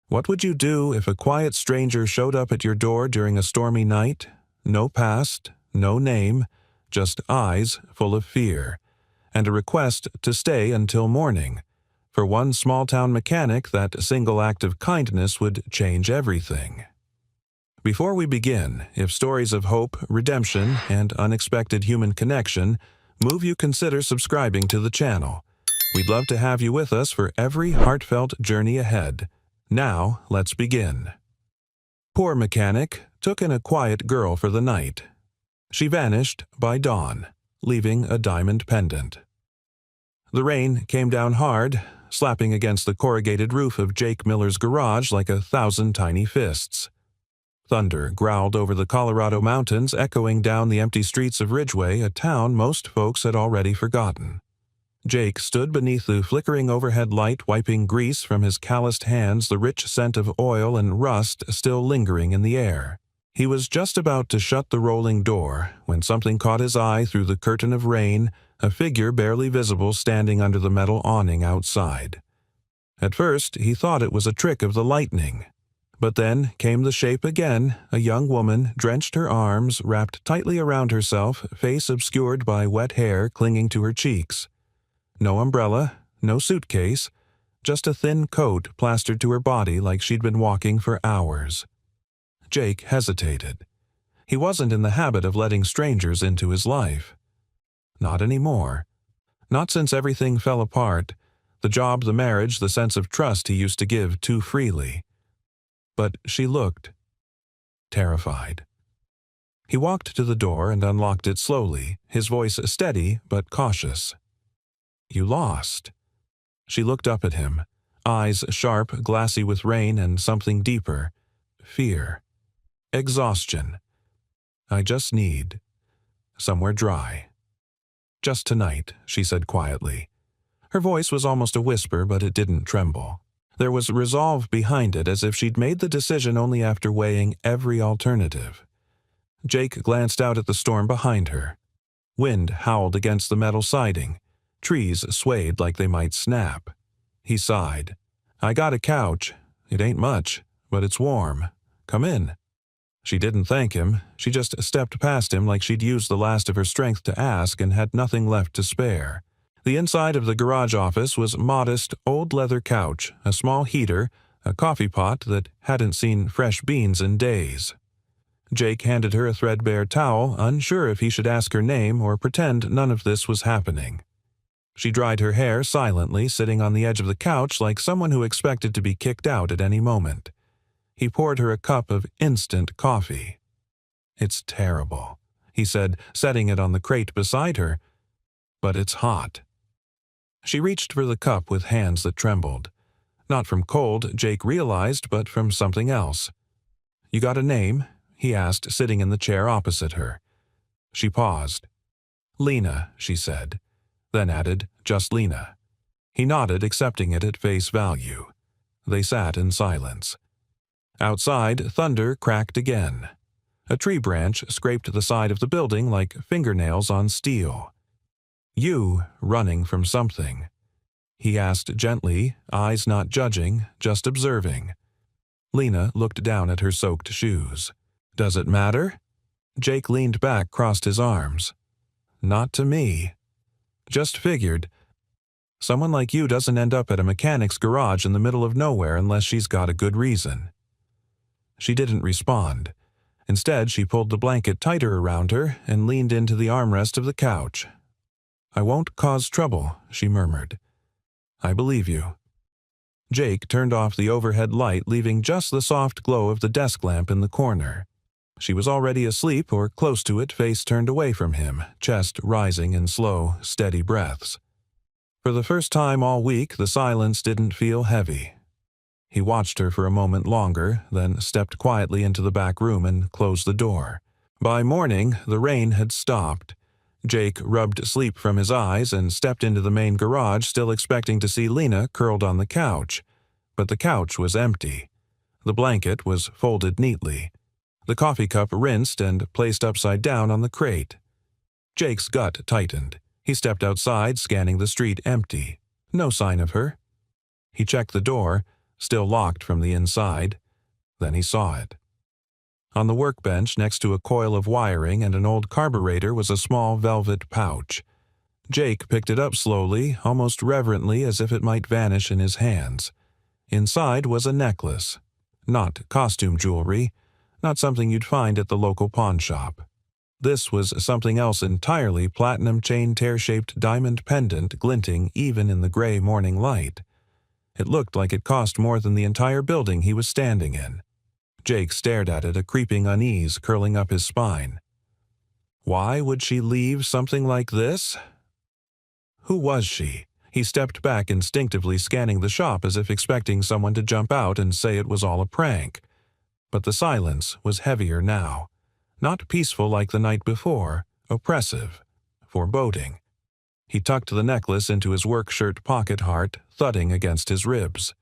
What would you do if a quiet stranger showed up at your door during a stormy night? No past, no name, just eyes full of fear, and a request to stay until morning. For one small-town mechanic, that single act of kindness would change everything. Before we begin, if stories of hope, redemption, and unexpected human connection move you, consider subscribing to the channel. We'd love to have you with us for every heartfelt journey ahead. Now, let's begin. Poor mechanic took in a quiet girl for the night. She vanished by dawn, leaving a diamond pendant. The rain came down hard, slapping against the corrugated roof of Jake Miller's garage like 1,000 tiny fists. Thunder growled over the Colorado mountains, echoing down the empty streets of Ridgway, a town most folks had already forgotten. Jake stood beneath the flickering overhead light, wiping grease from his calloused hands, the rich scent of oil and rust still lingering in the air. He was just about to shut the rolling door when something caught his eye through the curtain of rain, a figure barely visible standing under the metal awning outside. At first, he thought it was a trick of the lightning. But then came the shape again, a young woman, drenched, her arms wrapped tightly around herself, face obscured by wet hair clinging to her cheeks. No umbrella, no suitcase, just a thin coat plastered to her body like she'd been walking for hours. Jake hesitated. He wasn't in the habit of letting strangers into his life. Not anymore. Not since everything fell apart, the job, the marriage, the sense of trust he used to give too freely. But she looked terrified. He walked to the door and unlocked it slowly, his voice steady but cautious. "You lost." She looked up at him, eyes sharp, glassy with rain and something deeper, fear, exhaustion. "I just need somewhere dry." "Just tonight," she said quietly. Her voice was almost a whisper, but it didn't tremble. There was resolve behind it, as if she'd made the decision only after weighing every alternative. Jake glanced out at the storm behind her. Wind howled against the metal siding. Trees swayed like they might snap. He sighed. "I got a couch. It ain't much, but it's warm. Come in." She didn't thank him. She just stepped past him like she'd used the last of her strength to ask and had nothing left to spare. The inside of the garage office was modest, old leather couch, a small heater, a coffee pot that hadn't seen fresh beans in days. Jake handed her a threadbare towel, unsure if he should ask her name or pretend none of this was happening. She dried her hair silently, sitting on the edge of the couch like someone who expected to be kicked out at any moment. He poured her a cup of instant coffee. "It's terrible," he said, setting it on the crate beside her. "But it's hot." She reached for the cup with hands that trembled. Not from cold, Jake realized, but from something else. "You got a name?" he asked, sitting in the chair opposite her. She paused. "Lena," she said, then added, "Just Lena." He nodded, accepting it at face value. They sat in silence. Outside, thunder cracked again. A tree branch scraped the side of the building like fingernails on steel. "You running from something?" he asked gently, eyes not judging, just observing. Lena looked down at her soaked shoes. "Does it matter?" Jake leaned back, crossed his arms. "Not to me. Just figured. Someone like you doesn't end up at a mechanic's garage in the middle of nowhere unless she's got a good reason." She didn't respond. Instead, she pulled the blanket tighter around her and leaned into the armrest of the couch. "I won't cause trouble," she murmured. "I believe you." Jake turned off the overhead light, leaving just the soft glow of the desk lamp in the corner. She was already asleep or close to it, face turned away from him, chest rising in slow, steady breaths. For the first time all week, the silence didn't feel heavy. He watched her for a moment longer, then stepped quietly into the back room and closed the door. By morning, the rain had stopped. Jake rubbed sleep from his eyes and stepped into the main garage, still expecting to see Lena curled on the couch. But the couch was empty. The blanket was folded neatly. The coffee cup rinsed and placed upside down on the crate. Jake's gut tightened. He stepped outside, scanning the street empty. No sign of her. He checked the door. still locked from the inside. Then he saw it. On the workbench next to a coil of wiring and an old carburetor was a small velvet pouch. Jake picked it up slowly, almost reverently, as if it might vanish in his hands. Inside was a necklace. Not costume jewelry, not something you'd find at the local pawn shop. This was something else entirely, platinum chain tear-shaped diamond pendant glinting even in the gray morning light. It looked like it cost more than the entire building he was standing in. Jake stared at it, a creeping unease curling up his spine. Why would she leave something like this? Who was she? He stepped back, instinctively scanning the shop as if expecting someone to jump out and say it was all a prank. But the silence was heavier now. Not peaceful like the night before, oppressive, foreboding. He tucked the necklace into his work shirt pocket, heart thudding against his ribs.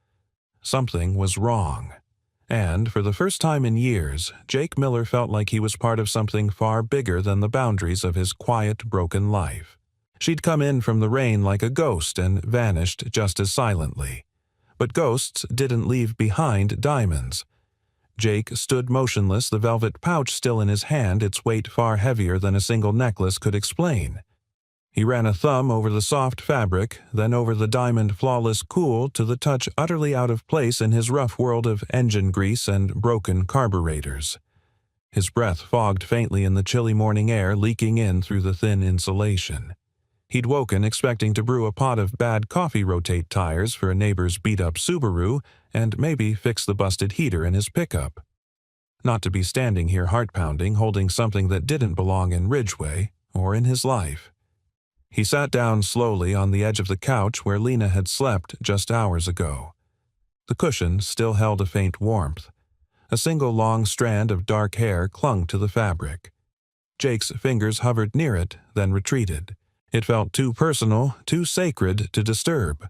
Something was wrong. And, for the first time in years, Jake Miller felt like he was part of something far bigger than the boundaries of his quiet, broken life. She'd come in from the rain like a ghost and vanished just as silently. But ghosts didn't leave behind diamonds. Jake stood motionless, the velvet pouch still in his hand, its weight far heavier than a single necklace could explain. He ran a thumb over the soft fabric, then over the diamond flawless cool to the touch utterly out of place in his rough world of engine grease and broken carburetors. His breath fogged faintly in the chilly morning air, leaking in through the thin insulation. He'd woken expecting to brew a pot of bad coffee rotate tires for a neighbor's beat-up Subaru and maybe fix the busted heater in his pickup. Not to be standing here heart-pounding, holding something that didn't belong in Ridgeway or in his life. He sat down slowly on the edge of the couch where Lena had slept just hours ago. The cushion still held a faint warmth. A single long strand of dark hair clung to the fabric. Jake's fingers hovered near it, then retreated. It felt too personal, too sacred to disturb.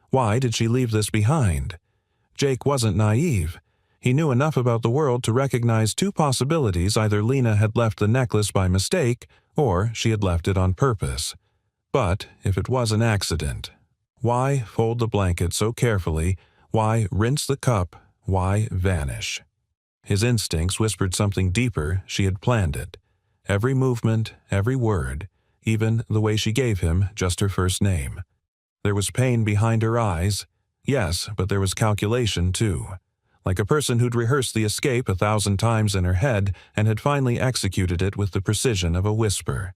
Why did she leave this behind? Jake wasn't naive. He knew enough about the world to recognize two possibilities: either Lena had left the necklace by mistake, or she had left it on purpose. But if it was an accident, why fold the blanket so carefully? Why rinse the cup? Why vanish? His instincts whispered something deeper. She had planned it. Every movement, every word. Even the way she gave him just her first name. There was pain behind her eyes, yes, but there was calculation too. Like a person who'd rehearsed the escape 1,000 times in her head and had finally executed it with the precision of a whisper.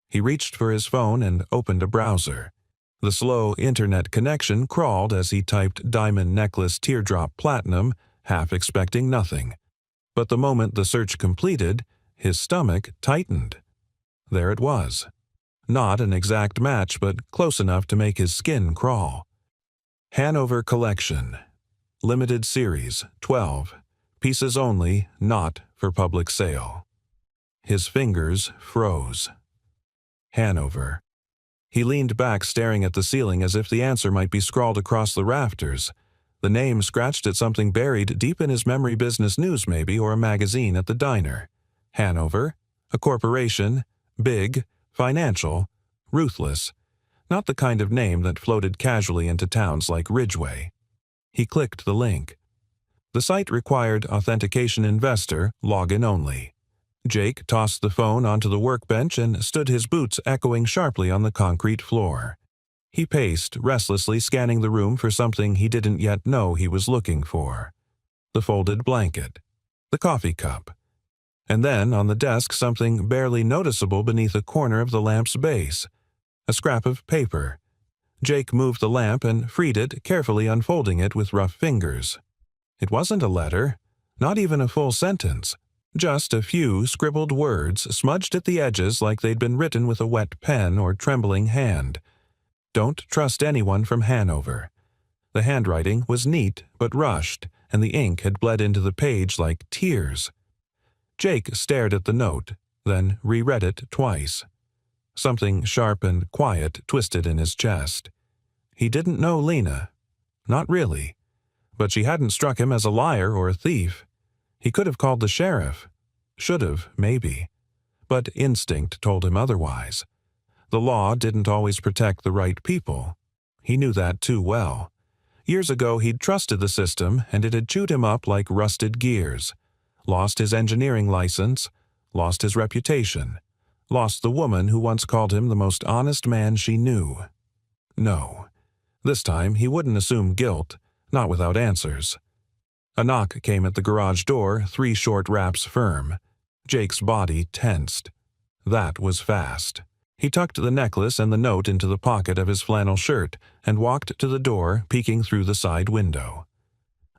He reached for his phone and opened a browser. The slow internet connection crawled as he typed diamond necklace teardrop platinum, half expecting nothing. But the moment the search completed, his stomach tightened. There it was. Not an exact match, but close enough to make his skin crawl. Hanover Collection. Limited series, 12. Pieces only, not for public sale. His fingers froze. Hanover. He leaned back, staring at the ceiling as if the answer might be scrawled across the rafters. The name scratched at something buried deep in his memory, business news maybe, or a magazine at the diner. Hanover. A corporation. Big, financial, ruthless, not the kind of name that floated casually into towns like Ridgeway. He clicked the link. The site required authentication investor, login only. Jake tossed the phone onto the workbench and stood, his boots echoing sharply on the concrete floor. He paced, restlessly scanning the room for something he didn't yet know he was looking for. The folded blanket. The coffee cup. And then, on the desk, something barely noticeable beneath a corner of the lamp's base. A scrap of paper. Jake moved the lamp and freed it, carefully unfolding it with rough fingers. It wasn't a letter, not even a full sentence. Just a few scribbled words, smudged at the edges like they'd been written with a wet pen or trembling hand. Don't trust anyone from Hanover. The handwriting was neat but rushed, and the ink had bled into the page like tears. Jake stared at the note, then reread it twice. Something sharp and quiet twisted in his chest. He didn't know Lena. Not really. But she hadn't struck him as a liar or a thief. He could have called the sheriff. Should have, maybe. But instinct told him otherwise. The law didn't always protect the right people. He knew that too well. Years ago he'd trusted the system and it had chewed him up like rusted gears. Lost his engineering license, lost his reputation, lost the woman who once called him the most honest man she knew. No. This time he wouldn't assume guilt, not without answers. A knock came at the garage door, 3 short raps firm. Jake's body tensed. That was fast. He tucked the necklace and the note into the pocket of his flannel shirt and walked to the door, peeking through the side window.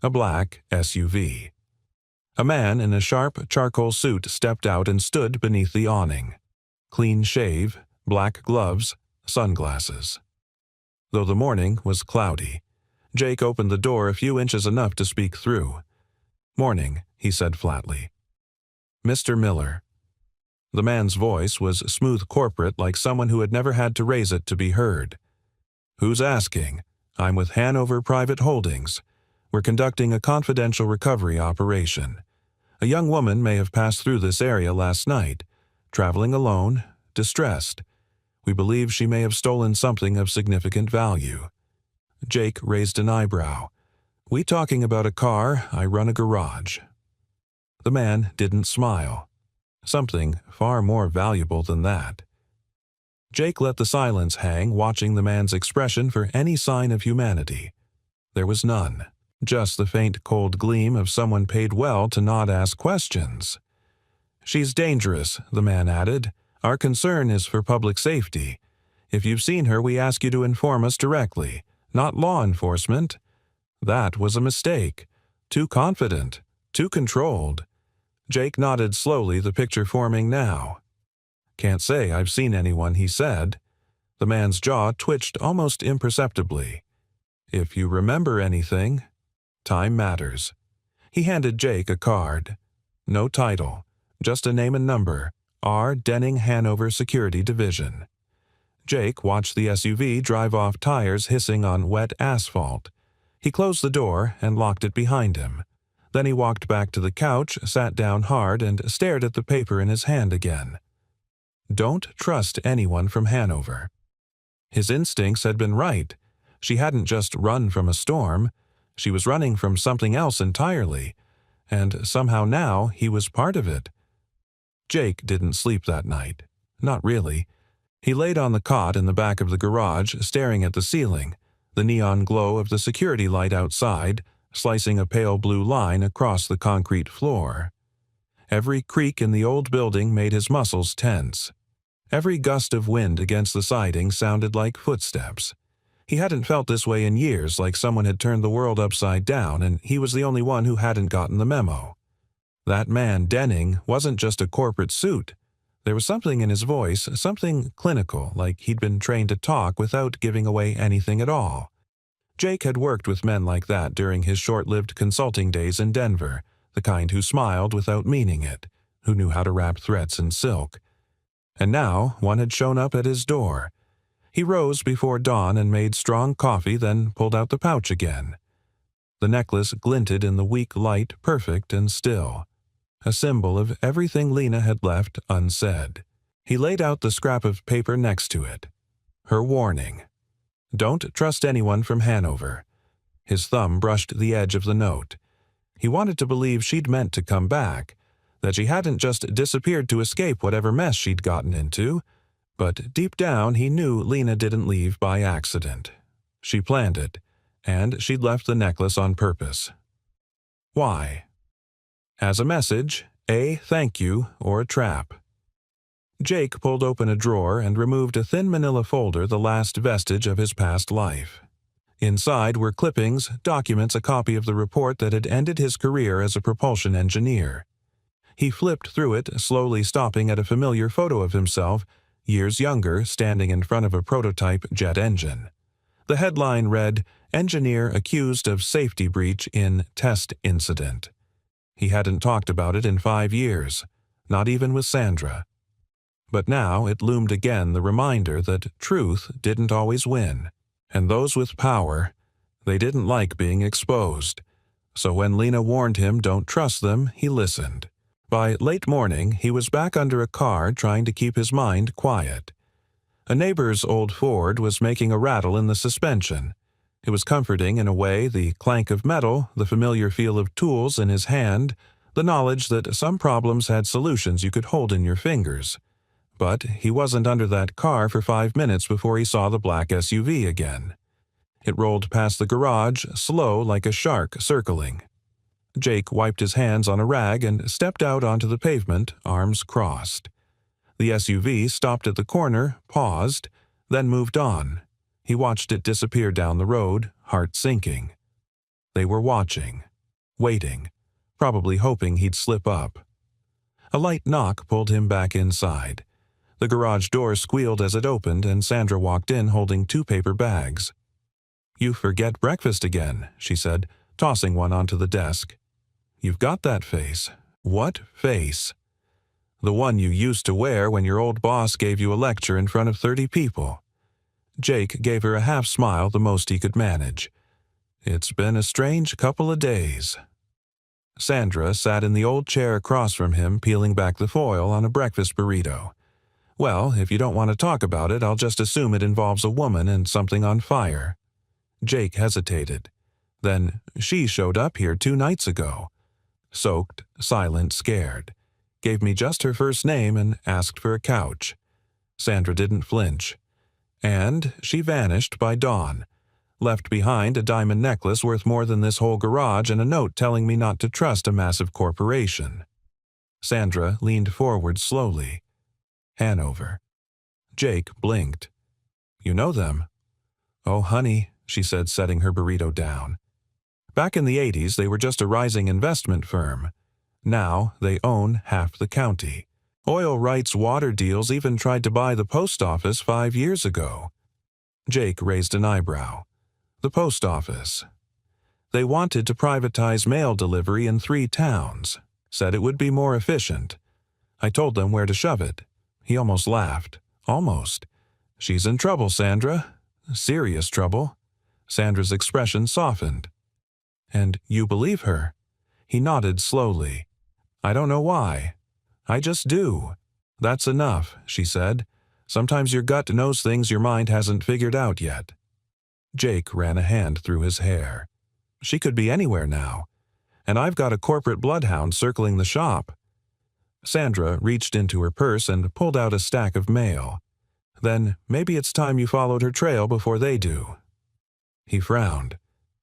A black SUV. A man in a sharp charcoal suit stepped out and stood beneath the awning. Clean shave, black gloves, sunglasses. Though the morning was cloudy, Jake opened the door a few inches enough to speak through. "Morning," he said flatly. "Mr. Miller." The man's voice was smooth corporate, like someone who had never had to raise it to be heard. "Who's asking? I'm with Hanover Private Holdings. We're conducting a confidential recovery operation. A young woman may have passed through this area last night, traveling alone, distressed. We believe she may have stolen something of significant value." Jake raised an eyebrow. "We talking about a car? I run a garage." The man didn't smile. Something far more valuable than that. Jake let the silence hang, watching the man's expression for any sign of humanity. There was none, just the faint cold gleam of someone paid well to not ask questions. "She's dangerous," the man added. "Our concern is for public safety. If you've seen her, we ask you to inform us directly, not law enforcement." That was a mistake. Too confident, too controlled. Jake nodded slowly, the picture forming now. "Can't say I've seen anyone," he said. The man's jaw twitched almost imperceptibly. "If you remember anything, time matters." He handed Jake a card. No title, just a name and number, R. Denning Hanover Security Division. Jake watched the SUV drive off, tires hissing on wet asphalt. He closed the door and locked it behind him. Then he walked back to the couch, sat down hard, and stared at the paper in his hand again. Don't trust anyone from Hanover. His instincts had been right. She hadn't just run from a storm. She was running from something else entirely, and somehow now he was part of it. Jake didn't sleep that night. Not really. He laid on the cot in the back of the garage, staring at the ceiling, the neon glow of the security light outside, slicing a pale blue line across the concrete floor. Every creak in the old building made his muscles tense. Every gust of wind against the siding sounded like footsteps. He hadn't felt this way in years, like someone had turned the world upside down and he was the only one who hadn't gotten the memo. That man, Denning, wasn't just a corporate suit. There was something in his voice, something clinical, like he'd been trained to talk without giving away anything at all. Jake had worked with men like that during his short-lived consulting days in Denver, the kind who smiled without meaning it, who knew how to wrap threats in silk. And now one had shown up at his door. He rose before dawn and made strong coffee, then pulled out the pouch again. The necklace glinted in the weak light, perfect and still, a symbol of everything Lena had left unsaid. He laid out the scrap of paper next to it. Her warning. Don't trust anyone from Hanover. His thumb brushed the edge of the note. He wanted to believe she'd meant to come back, that she hadn't just disappeared to escape whatever mess she'd gotten into, but deep down he knew Lena didn't leave by accident. She planned it, and she'd left the necklace on purpose. Why? As a message, a thank you or a trap. Jake pulled open a drawer and removed a thin manila folder, the last vestige of his past life. Inside were clippings, documents, a copy of the report that had ended his career as a propulsion engineer. He flipped through it, slowly stopping at a familiar photo of himself, years younger, standing in front of a prototype jet engine. The headline read, "Engineer accused of safety breach in test incident." He hadn't talked about it in 5 years, not even with Sandra. But now it loomed again, the reminder that truth didn't always win, and those with power, they didn't like being exposed. So when Lena warned him don't trust them, he listened. By late morning, he was back under a car trying to keep his mind quiet. A neighbor's old Ford was making a rattle in the suspension. It was comforting in a way, the clank of metal, the familiar feel of tools in his hand, the knowledge that some problems had solutions you could hold in your fingers. But he wasn't under that car for 5 minutes before he saw the black SUV again. It rolled past the garage, slow like a shark circling. Jake wiped his hands on a rag and stepped out onto the pavement, arms crossed. The SUV stopped at the corner, paused, then moved on. He watched it disappear down the road, heart sinking. They were watching, waiting, probably hoping he'd slip up. A light knock pulled him back inside. The garage door squealed as it opened, and Sandra walked in holding 2 paper bags. "You forget breakfast again," she said, tossing one onto the desk. "You've got that face." "What face?" "The one you used to wear when your old boss gave you a lecture in front of 30 people. Jake gave her a half-smile, the most he could manage. "It's been a strange couple of days." Sandra sat in the old chair across from him, peeling back the foil on a breakfast burrito. "Well, if you don't want to talk about it, I'll just assume it involves a woman and something on fire." Jake hesitated. "Then she showed up here 2 nights ago. Soaked, silent, scared. Gave me just her first name and asked for a couch." Sandra didn't flinch. "And she vanished by dawn. Left behind a diamond necklace worth more than this whole garage and a note telling me not to trust a massive corporation." Sandra leaned forward slowly. "Hanover." Jake blinked. "You know them?" "Oh, honey," she said, setting her burrito down. Back in the 80s, they were just a rising investment firm. Now they own half the county. Oil rights water deals even tried to buy the post office 5 years ago. Jake raised an eyebrow. "The post office." "They wanted to privatize mail delivery in 3 towns. Said it would be more efficient. I told them where to shove it." He almost laughed. "Almost. She's in trouble, Sandra. Serious trouble." Sandra's expression softened. "And you believe her?" He nodded slowly. "I don't know why. I just do." "That's enough," she said. "Sometimes your gut knows things your mind hasn't figured out yet." Jake ran a hand through his hair. "She could be anywhere now. And I've got a corporate bloodhound circling the shop." Sandra reached into her purse and pulled out a stack of mail. "Then maybe it's time you followed her trail before they do." He frowned.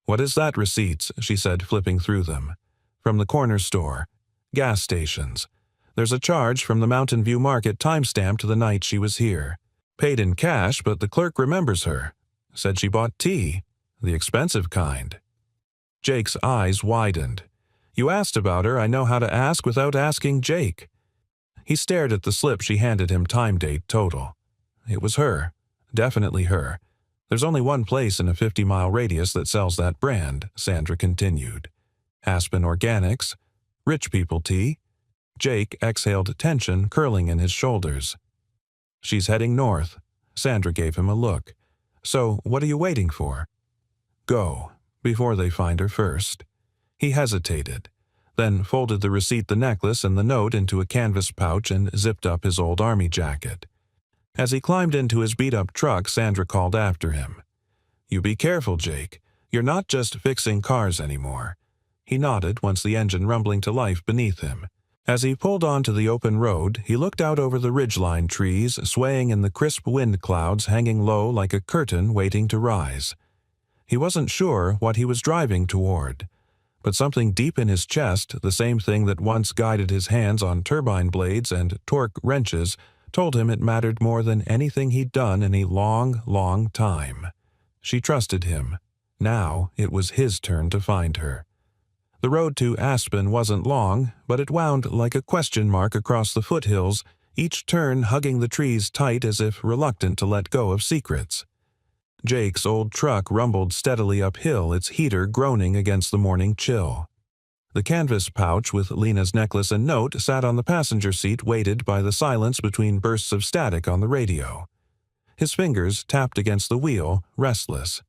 "What is that, receipts?" she said, flipping through them. "From the corner store. Gas stations. There's a charge from the Mountain View Market timestamped to the night she was here. Paid in cash, but the clerk remembers her. Said she bought tea. The expensive kind." Jake's eyes widened. "You asked about her. I know how to ask without asking Jake." He stared at the slip she handed him, time date total. It was her. Definitely her. "There's only one place in a 50-mile radius that sells that brand," Sandra continued. "Aspen Organics. Rich people tea." Jake exhaled tension curling in his shoulders. "She's heading north." Sandra gave him a look. "So what are you waiting for?" "Go, before they find her first." He hesitated, then folded the receipt, the necklace, and the note into a canvas pouch and zipped up his old army jacket. As he climbed into his beat-up truck, Sandra called after him. "You be careful, Jake. You're not just fixing cars anymore." He nodded once the engine rumbling to life beneath him. As he pulled onto the open road, he looked out over the ridgeline trees, swaying in the crisp wind clouds hanging low like a curtain waiting to rise. He wasn't sure what he was driving toward, but something deep in his chest, the same thing that once guided his hands on turbine blades and torque wrenches, told him it mattered more than anything he'd done in a long, long time. She trusted him. Now it was his turn to find her. The road to Aspen wasn't long, but it wound like a question mark across the foothills, each turn hugging the trees tight as if reluctant to let go of secrets. Jake's old truck rumbled steadily uphill, its heater groaning against the morning chill. The canvas pouch with Lena's necklace and note sat on the passenger seat, weighted by the silence between bursts of static on the radio. His fingers tapped against the wheel, restless.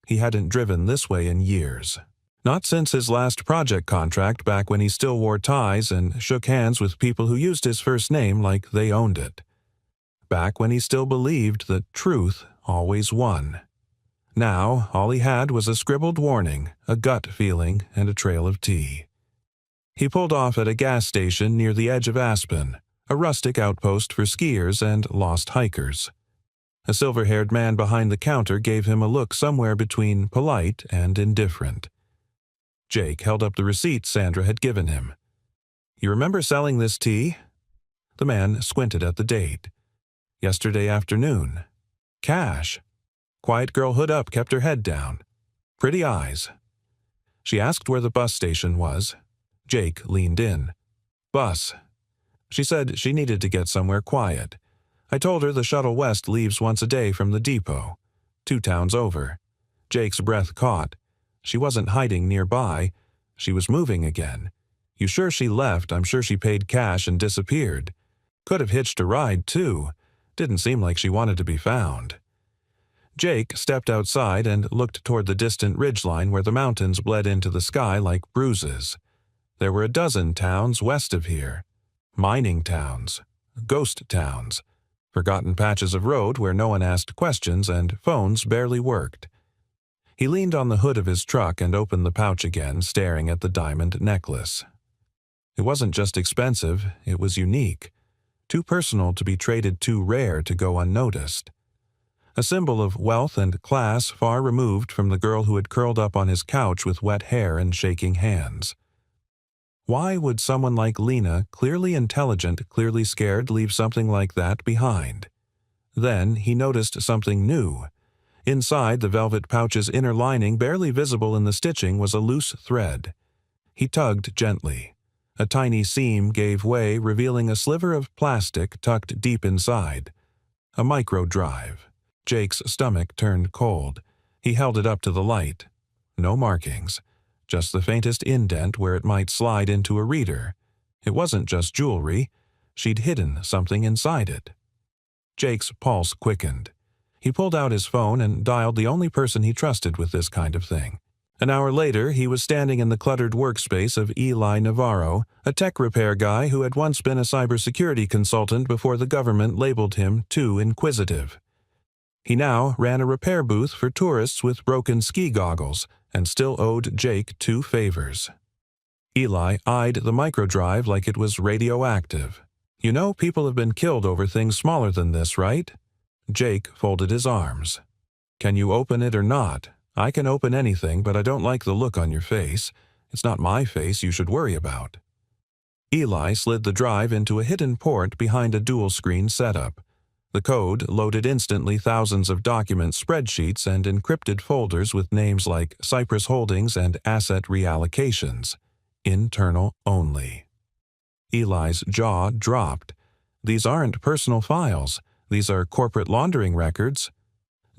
He hadn't driven this way in years. Not since his last project contract, back when he still wore ties and shook hands with people who used his first name like they owned it. Back when he still believed that truth always won. Now, all he had was a scribbled warning, a gut feeling, and a trail of tea. He pulled off at a gas station near the edge of Aspen, a rustic outpost for skiers and lost hikers. A silver-haired man behind the counter gave him a look somewhere between polite and indifferent. Jake held up the receipt Sandra had given him. "You remember selling this tea?" The man squinted at the date. "Yesterday afternoon. Cash. Quiet girl hood up, kept her head down. Pretty eyes." She asked where the bus station was. Jake leaned in. "Bus." She said she needed to get somewhere quiet. I told her the shuttle west leaves once a day from the depot. 2 towns over. Jake's breath caught. She wasn't hiding nearby. She was moving again. "You sure she left? I'm sure she paid cash and disappeared. Could have hitched a ride, too. Didn't seem like she wanted to be found." Jake stepped outside and looked toward the distant ridgeline where the mountains bled into the sky like bruises. There were a dozen towns west of here. Mining towns. Ghost towns. Forgotten patches of road where no one asked questions and phones barely worked. He leaned on the hood of his truck and opened the pouch again, staring at the diamond necklace. It wasn't just expensive, it was unique. Too personal to be traded, too rare to go unnoticed. A symbol of wealth and class far removed from the girl who had curled up on his couch with wet hair and shaking hands. Why would someone like Lena, clearly intelligent, clearly scared, leave something like that behind? Then he noticed something new. Inside the velvet pouch's inner lining, barely visible in the stitching, was a loose thread. He tugged gently. A tiny seam gave way, revealing a sliver of plastic tucked deep inside. A micro drive. Jake's stomach turned cold. He held it up to the light. No markings. Just the faintest indent where it might slide into a reader. It wasn't just jewelry. She'd hidden something inside it. Jake's pulse quickened. He pulled out his phone and dialed the only person he trusted with this kind of thing. An hour later, he was standing in the cluttered workspace of Eli Navarro, a tech repair guy who had once been a cybersecurity consultant before the government labeled him too inquisitive. He now ran a repair booth for tourists with broken ski goggles and still owed Jake 2 favors. Eli eyed the microdrive like it was radioactive. "You know, people have been killed over things smaller than this, right?" Jake folded his arms. "Can you open it or not? I can open anything, but I don't like the look on your face. It's not my face you should worry about." Eli slid the drive into a hidden port behind a dual-screen setup. The code loaded instantly thousands of document spreadsheets and encrypted folders with names like Cypress Holdings and Asset Reallocations. Internal only. Eli's jaw dropped. "These aren't personal files. These are corporate laundering records."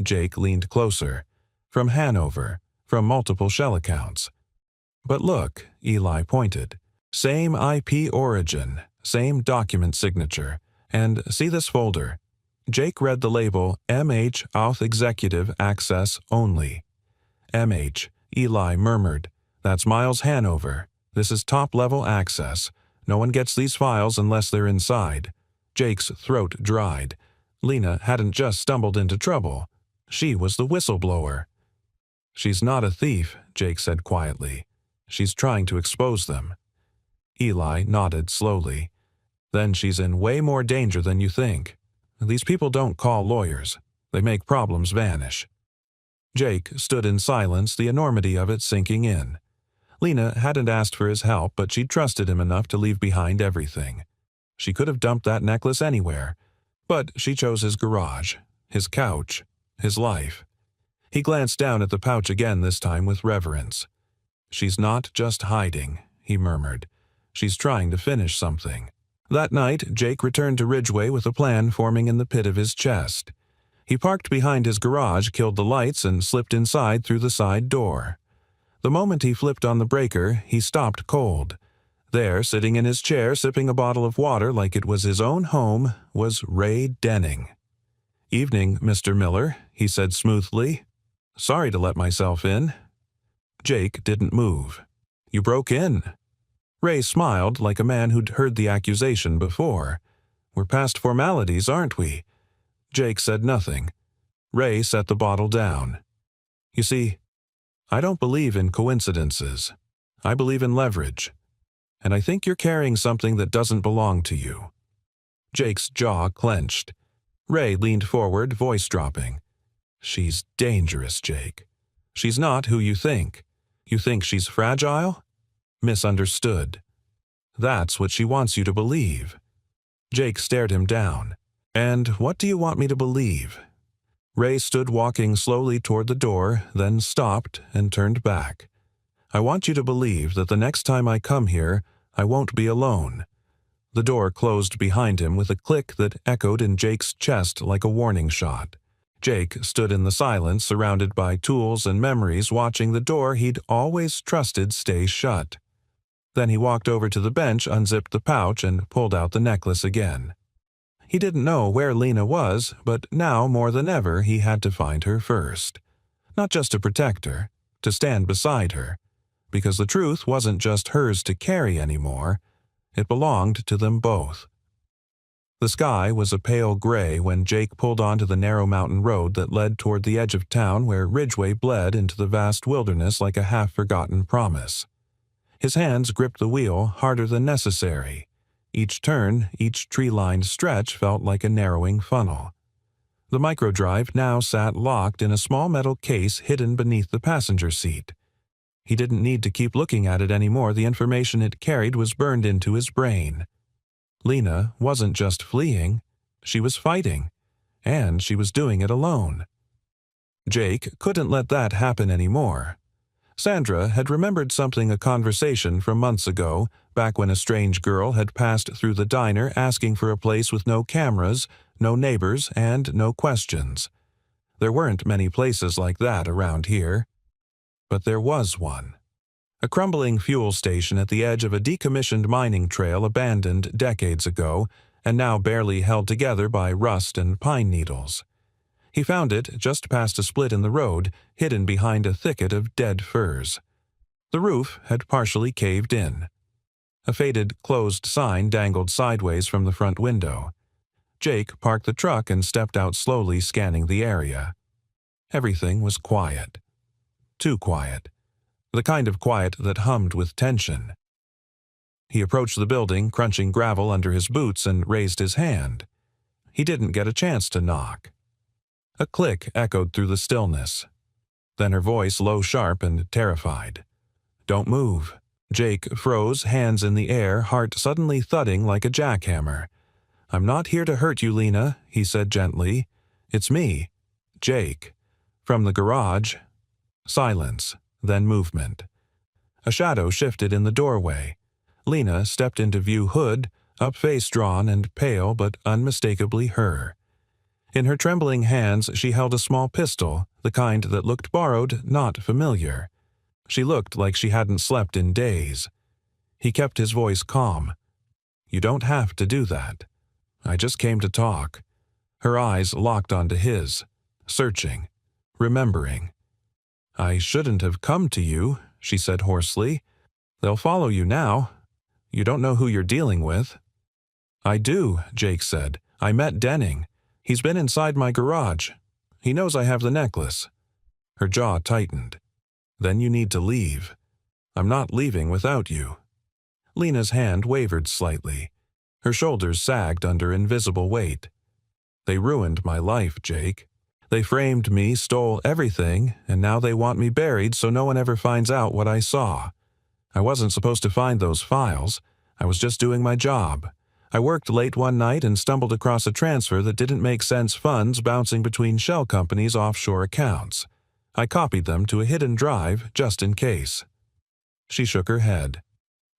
Jake leaned closer. "From Hanover. From multiple shell accounts." "But look," Eli pointed. "Same IP origin. Same document signature. And see this folder?" Jake read the label MH Auth Executive Access Only. MH, Eli murmured. "That's Miles Hanover. This is top-level access. No one gets these files unless they're inside." Jake's throat dried. Lena hadn't just stumbled into trouble. She was the whistleblower. "She's not a thief," Jake said quietly. "She's trying to expose them." Eli nodded slowly. "Then she's in way more danger than you think. These people don't call lawyers. They make problems vanish." Jake stood in silence, the enormity of it sinking in. Lena hadn't asked for his help, but she'd trusted him enough to leave behind everything. She could have dumped that necklace anywhere, but she chose his garage, his couch, his life. He glanced down at the pouch again, this time with reverence. "She's not just hiding," he murmured. "She's trying to finish something." That night, Jake returned to Ridgeway with a plan forming in the pit of his chest. He parked behind his garage, killed the lights, and slipped inside through the side door. The moment he flipped on the breaker, he stopped cold. There, sitting in his chair, sipping a bottle of water like it was his own home, was Ray Denning. "Evening, Mr. Miller," he said smoothly. "Sorry to let myself in." Jake didn't move. "You broke in." Ray smiled like a man who'd heard the accusation before. "We're past formalities, aren't we?" Jake said nothing. Ray set the bottle down. You see, I don't believe in coincidences. I believe in leverage. And I think you're carrying something that doesn't belong to you." Jake's jaw clenched. Ray leaned forward, voice dropping. "She's dangerous, Jake. She's not who you think. You think she's fragile? Misunderstood. That's what she wants you to believe." Jake stared him down. "And what do you want me to believe?" Ray stood walking slowly toward the door, then stopped and turned back. "I want you to believe that the next time I come here, I won't be alone." The door closed behind him with a click that echoed in Jake's chest like a warning shot. Jake stood in the silence, surrounded by tools and memories, watching the door he'd always trusted stay shut. Then he walked over to the bench, unzipped the pouch, and pulled out the necklace again. He didn't know where Lena was, but now more than ever he had to find her first. Not just to protect her, to stand beside her, because the truth wasn't just hers to carry anymore. It belonged to them both. The sky was a pale gray when Jake pulled onto the narrow mountain road that led toward the edge of town where Ridgeway bled into the vast wilderness like a half-forgotten promise. His hands gripped the wheel harder than necessary. Each turn, each tree-lined stretch felt like a narrowing funnel. The microdrive now sat locked in a small metal case hidden beneath the passenger seat. He didn't need to keep looking at it anymore. The information it carried was burned into his brain. Lena wasn't just fleeing, she was fighting, and she was doing it alone. Jake couldn't let that happen anymore. Sandra had remembered a conversation from months ago, back when a strange girl had passed through the diner asking for a place with no cameras, no neighbors, and no questions. There weren't many places like that around here. But there was one. A crumbling fuel station at the edge of a decommissioned mining trail abandoned decades ago and now barely held together by rust and pine needles. He found it just past a split in the road, hidden behind a thicket of dead firs. The roof had partially caved in. A faded, closed sign dangled sideways from the front window. Jake parked the truck and stepped out slowly, scanning the area. Everything was quiet. Too quiet. The kind of quiet that hummed with tension. He approached the building, crunching gravel under his boots, and raised his hand. He didn't get a chance to knock. A click echoed through the stillness. Then her voice, low, sharp, and terrified. "Don't move." Jake froze, hands in the air, heart suddenly thudding like a jackhammer. "I'm not here to hurt you, Lena," he said gently. "It's me, Jake." From the garage, silence, then movement. A shadow shifted in the doorway. Lena stepped into view, hood up, face drawn and pale but unmistakably her. In her trembling hands she held a small pistol, the kind that looked borrowed, not familiar. She looked like she hadn't slept in days. He kept his voice calm. "You don't have to do that. I just came to talk." Her eyes locked onto his, searching, remembering. "I shouldn't have come to you," she said hoarsely. "They'll follow you now. You don't know who you're dealing with." "I do," Jake said. "I met Denning. He's been inside my garage. He knows I have the necklace." Her jaw tightened. "Then you need to leave. I'm not leaving without you." Lena's hand wavered slightly. Her shoulders sagged under invisible weight. "They ruined my life, Jake. They framed me, stole everything, and now they want me buried so no one ever finds out what I saw. I wasn't supposed to find those files. I was just doing my job. I worked late one night and stumbled across a transfer that didn't make sense, funds bouncing between shell companies' offshore accounts. I copied them to a hidden drive just in case." She shook her head.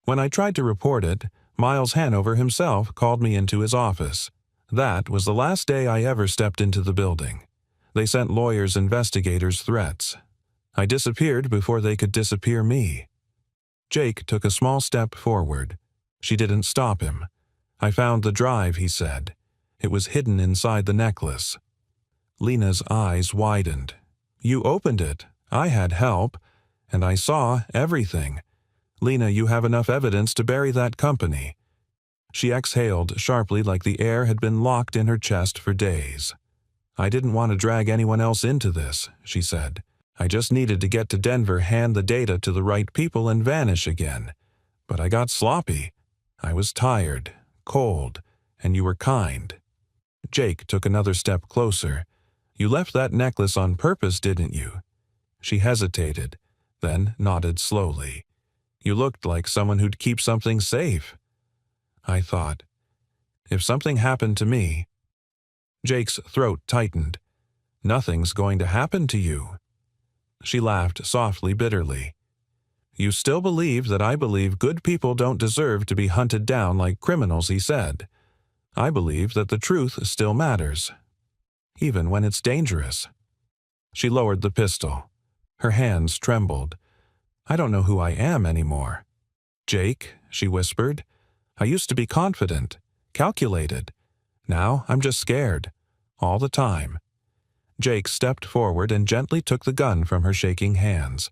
"When I tried to report it, Miles Hanover himself called me into his office. That was the last day I ever stepped into the building. They sent lawyers, investigators, threats. I disappeared before they could disappear me." Jake took a small step forward. She didn't stop him. "I found the drive," he said. "It was hidden inside the necklace." Lena's eyes widened. "You opened it. I had help. And I saw everything. Lena, you have enough evidence to bury that company." She exhaled sharply like the air had been locked in her chest for days. "I didn't want to drag anyone else into this," she said. I just needed to get to Denver, hand the data to the right people, and vanish again. But I got sloppy. I was tired, cold, and you were kind." Jake took another step closer. "You left that necklace on purpose, didn't you?" She hesitated, then nodded slowly. "You looked like someone who'd keep something safe." I thought, if something happened to me— Jake's throat tightened. "Nothing's going to happen to you." She laughed softly, bitterly. "You still believe that I believe good people don't deserve to be hunted down like criminals," he said. "I believe that the truth still matters, even when it's dangerous." She lowered the pistol. Her hands trembled. "I don't know who I am anymore." "Jake," she whispered, "I used to be confident, calculated. Now I'm just scared, all the time." Jake stepped forward and gently took the gun from her shaking hands.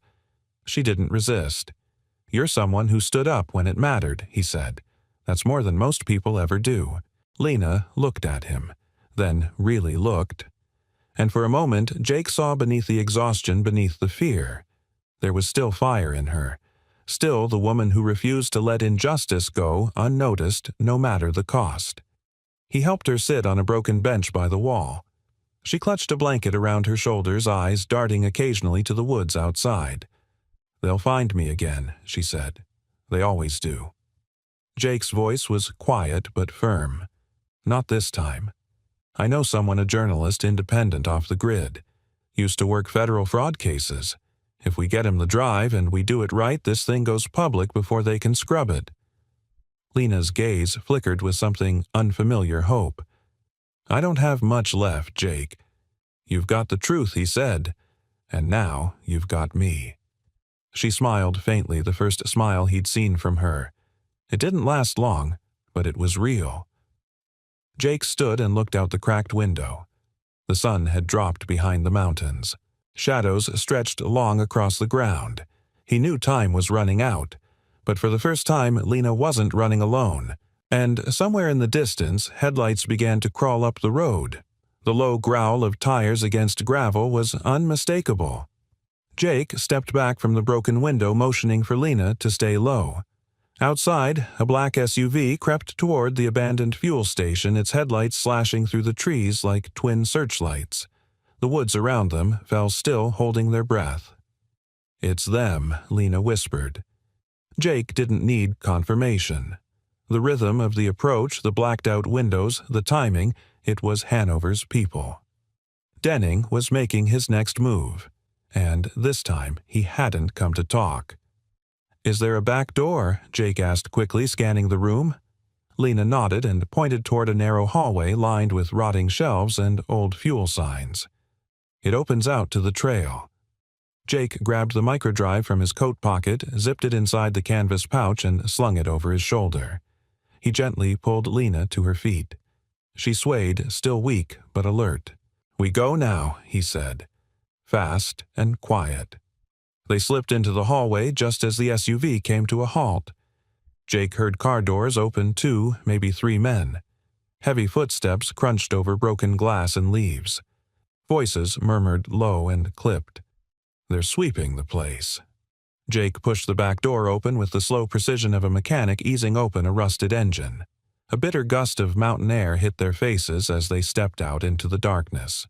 She didn't resist. "You're someone who stood up when it mattered," he said. "That's more than most people ever do." Lena looked at him, then really looked. And for a moment, Jake saw beneath the exhaustion, beneath the fear. There was still fire in her, still the woman who refused to let injustice go unnoticed, no matter the cost. He helped her sit on a broken bench by the wall. She clutched a blanket around her shoulders, eyes darting occasionally to the woods outside. "They'll find me again," she said. "They always do." Jake's voice was quiet but firm. "Not this time. I know someone, a journalist, independent, off the grid. Used to work federal fraud cases. If we get him the drive and we do it right, this thing goes public before they can scrub it." Lena's gaze flickered with something unfamiliar hope. "I don't have much left, Jake. You've got the truth," he said, "and now you've got me." She smiled faintly, the first smile he'd seen from her. It didn't last long, but it was real. Jake stood and looked out the cracked window. The sun had dropped behind the mountains. Shadows stretched long across the ground. He knew time was running out, but for the first time Lena wasn't running alone. And somewhere in the distance, headlights began to crawl up the road. The low growl of tires against gravel was unmistakable. Jake stepped back from the broken window, motioning for Lena to stay low. Outside, a black SUV crept toward the abandoned fuel station, its headlights slashing through the trees like twin searchlights. The woods around them fell still, holding their breath. "It's them," Lena whispered. Jake didn't need confirmation. The rhythm of the approach, the blacked-out windows, the timing, it was Hanover's people. Denning was making his next move, and this time he hadn't come to talk. "Is there a back door?" Jake asked quickly, scanning the room. Lena nodded and pointed toward a narrow hallway lined with rotting shelves and old fuel signs. "It opens out to the trail." Jake grabbed the microdrive from his coat pocket, zipped it inside the canvas pouch, and slung it over his shoulder. He gently pulled Lena to her feet. She swayed, still weak but alert. "We go now," he said. Fast and quiet. They slipped into the hallway just as the SUV came to a halt. Jake heard car doors open 2, maybe 3 men. Heavy footsteps crunched over broken glass and leaves. Voices murmured low and clipped. "They're sweeping the place." Jake pushed the back door open with the slow precision of a mechanic easing open a rusted engine. A bitter gust of mountain air hit their faces as they stepped out into the darkness.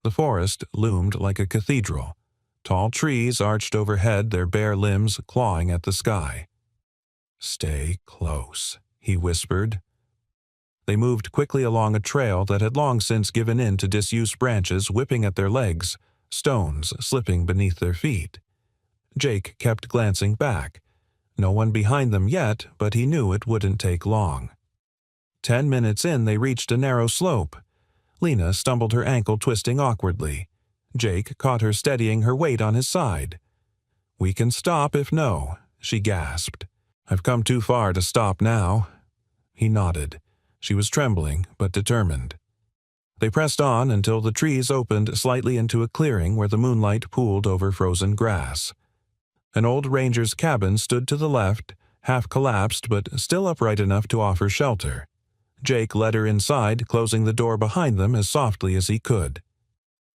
The forest loomed like a cathedral. Tall trees arched overhead, their bare limbs clawing at the sky. "Stay close," he whispered. They moved quickly along a trail that had long since given in to disused branches whipping at their legs, stones slipping beneath their feet. Jake kept glancing back. No one behind them yet, but he knew it wouldn't take long. 10 minutes in, they reached a narrow slope. Lena stumbled, her ankle twisting awkwardly. Jake caught her, steadying her weight on his side. "We can stop if no," she gasped. "I've come too far to stop now." He nodded. She was trembling, but determined. They pressed on until the trees opened slightly into a clearing where the moonlight pooled over frozen grass. An old ranger's cabin stood to the left, half collapsed but still upright enough to offer shelter. Jake led her inside, closing the door behind them as softly as he could.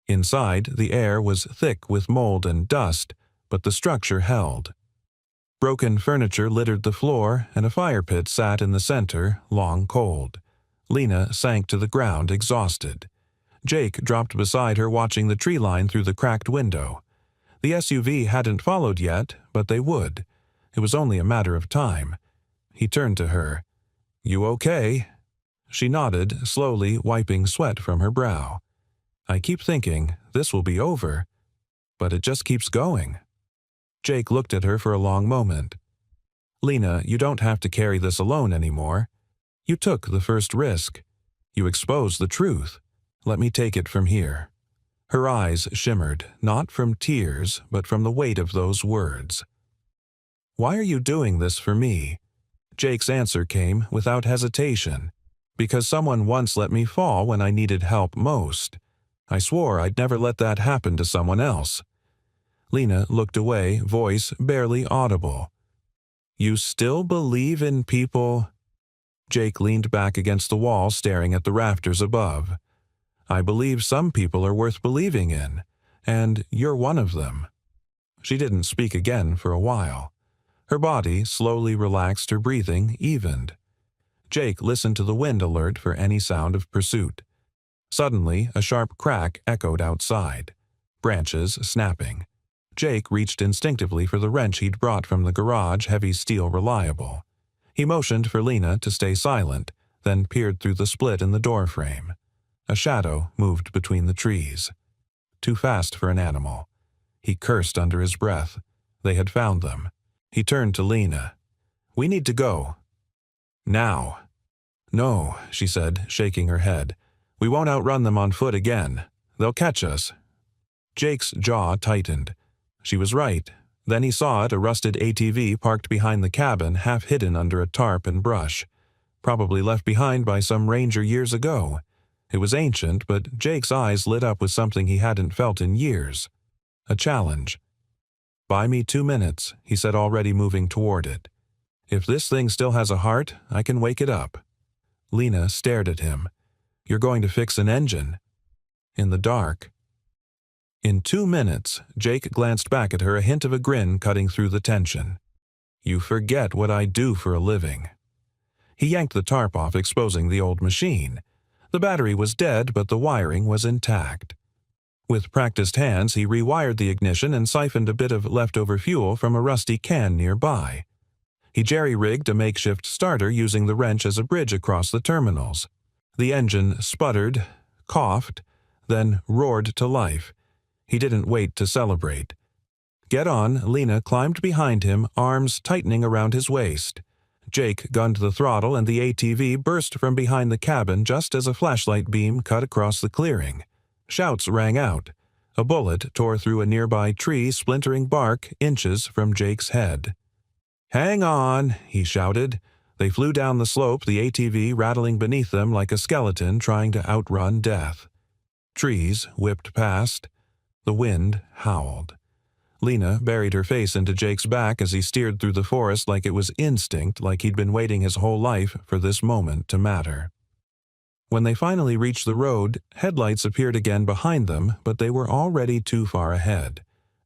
Inside, the air was thick with mold and dust, but the structure held. Broken furniture littered the floor, and a fire pit sat in the center, long cold. Lena sank to the ground, exhausted. Jake dropped beside her, watching the tree line through the cracked window. The SUV hadn't followed yet, but they would. It was only a matter of time. He turned to her. "You okay?" She nodded, slowly wiping sweat from her brow. "I keep thinking, this will be over, but it just keeps going." Jake looked at her for a long moment. "Lena, you don't have to carry this alone anymore. You took the first risk. You exposed the truth. Let me take it from here." Her eyes shimmered, not from tears, but from the weight of those words. "Why are you doing this for me?" Jake's answer came without hesitation. "Because someone once let me fall when I needed help most. I swore I'd never let that happen to someone else." Lena looked away, voice barely audible. "You still believe in people?" Jake leaned back against the wall, staring at the rafters above. "I believe some people are worth believing in, and you're one of them." She didn't speak again for a while. Her body slowly relaxed, her breathing evened. Jake listened to the wind alert for any sound of pursuit. Suddenly, a sharp crack echoed outside, branches snapping. Jake reached instinctively for the wrench he'd brought from the garage, heavy steel reliable. He motioned for Lena to stay silent, then peered through the split in the doorframe. A shadow moved between the trees. Too fast for an animal. He cursed under his breath. They had found them. He turned to Lena. "We need to go." "Now." "No," she said, shaking her head. "We won't outrun them on foot again. They'll catch us." Jake's jaw tightened. She was right. Then he saw it, a rusted ATV parked behind the cabin, half hidden under a tarp and brush. Probably left behind by some ranger years ago. It was ancient, but Jake's eyes lit up with something he hadn't felt in years. A challenge. "Buy me 2 minutes," he said, already moving toward it. "If this thing still has a heart, I can wake it up." Lena stared at him. "You're going to fix an engine?" In the dark. In 2 minutes, Jake glanced back at her, a hint of a grin cutting through the tension. "You forget what I do for a living." He yanked the tarp off, exposing the old machine. The battery was dead, but the wiring was intact. With practiced hands, he rewired the ignition and siphoned a bit of leftover fuel from a rusty can nearby. He jerry-rigged a makeshift starter using the wrench as a bridge across the terminals. The engine sputtered, coughed, then roared to life. He didn't wait to celebrate. "Get on," Lena climbed behind him, arms tightening around his waist. Jake gunned the throttle and the ATV burst from behind the cabin just as a flashlight beam cut across the clearing. Shouts rang out. A bullet tore through a nearby tree, splintering bark inches from Jake's head. "Hang on," he shouted. They flew down the slope, the ATV rattling beneath them like a skeleton trying to outrun death. Trees whipped past. The wind howled. Lena buried her face into Jake's back as he steered through the forest like it was instinct, like he'd been waiting his whole life for this moment to matter. When they finally reached the road, headlights appeared again behind them, but they were already too far ahead.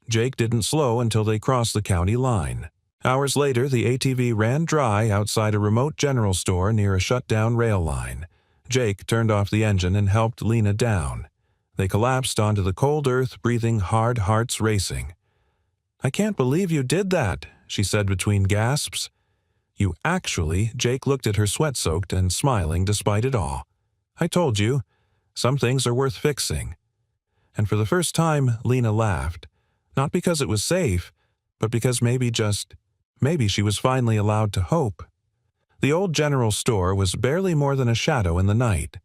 Jake didn't slow until they crossed the county line. Hours later, the ATV ran dry outside a remote general store near a shut-down rail line. Jake turned off the engine and helped Lena down. They collapsed onto the cold earth, breathing hard, hearts racing. "I can't believe you did that," she said between gasps. "You actually," Jake looked at her sweat-soaked and smiling despite it all. "I told you, some things are worth fixing." And for the first time, Lena laughed. Not because it was safe, but because maybe she was finally allowed to hope. The old general store was barely more than a shadow in the night.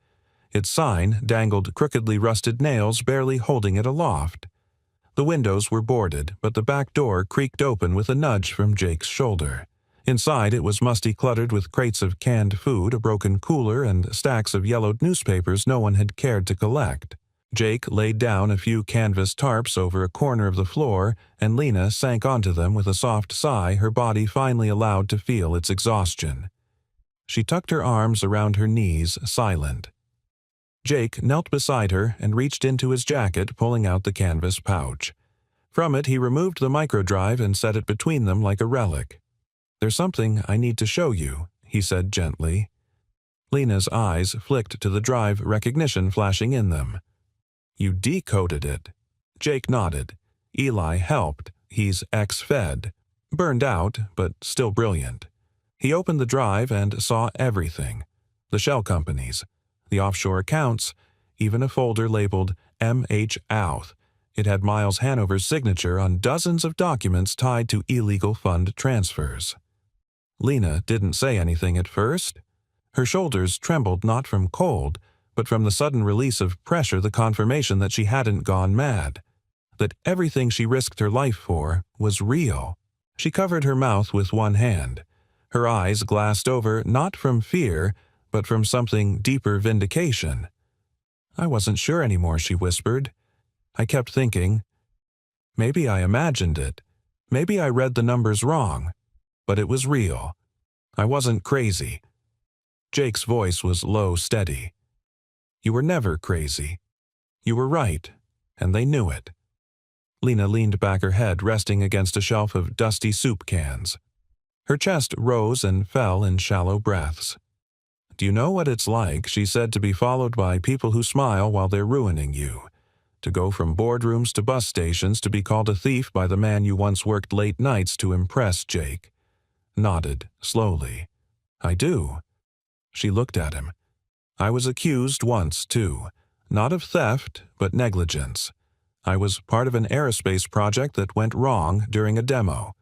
Its sign dangled crookedly rusted nails, barely holding it aloft. The windows were boarded, but the back door creaked open with a nudge from Jake's shoulder. Inside, it was musty, cluttered with crates of canned food, a broken cooler, and stacks of yellowed newspapers no one had cared to collect. Jake laid down a few canvas tarps over a corner of the floor, and Lena sank onto them with a soft sigh, her body finally allowed to feel its exhaustion. She tucked her arms around her knees, silent. Jake knelt beside her and reached into his jacket, pulling out the canvas pouch. From it, he removed the microdrive and set it between them like a relic. "There's something I need to show you," he said gently. Lena's eyes flicked to the drive, recognition flashing in them. "You decoded it." Jake nodded. Eli helped. He's ex-Fed. Burned out, but still brilliant. He opened the drive and saw everything. The shell companies, the offshore accounts, even a folder labeled M.H. Outh. It had Miles Hanover's signature on dozens of documents tied to illegal fund transfers. Lena didn't say anything at first. Her shoulders trembled not from cold, but from the sudden release of pressure, the confirmation that she hadn't gone mad, that everything she risked her life for was real. She covered her mouth with one hand. Her eyes glassed over not from fear, but from something deeper, vindication. "I wasn't sure anymore," she whispered. "I kept thinking, maybe I imagined it. Maybe I read the numbers wrong. But it was real. I wasn't crazy." Jake's voice was low, steady. "You were never crazy. You were right, and they knew it." Lena leaned back, her head resting against a shelf of dusty soup cans. Her chest rose and fell in shallow breaths. "Do you know what it's like," she said, "to be followed by people who smile while they're ruining you? To go from boardrooms to bus stations, to be called a thief by the man you once worked late nights to impress?" Jake nodded slowly. "I do." She looked at him. "I was accused once, too. Not of theft, but negligence. I was part of an aerospace project that went wrong during a demo.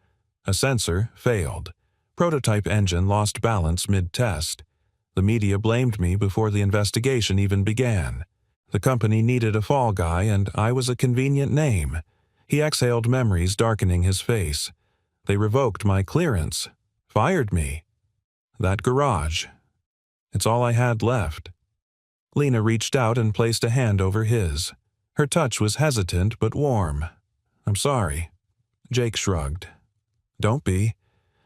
A sensor failed. Prototype engine lost balance mid-test. The media blamed me before the investigation even began. The company needed a fall guy, and I was a convenient name." He exhaled, memories darkening his face. "They revoked my clearance. Fired me. That garage. It's all I had left." Lena reached out and placed a hand over his. Her touch was hesitant but warm. "I'm sorry." Jake shrugged. "Don't be.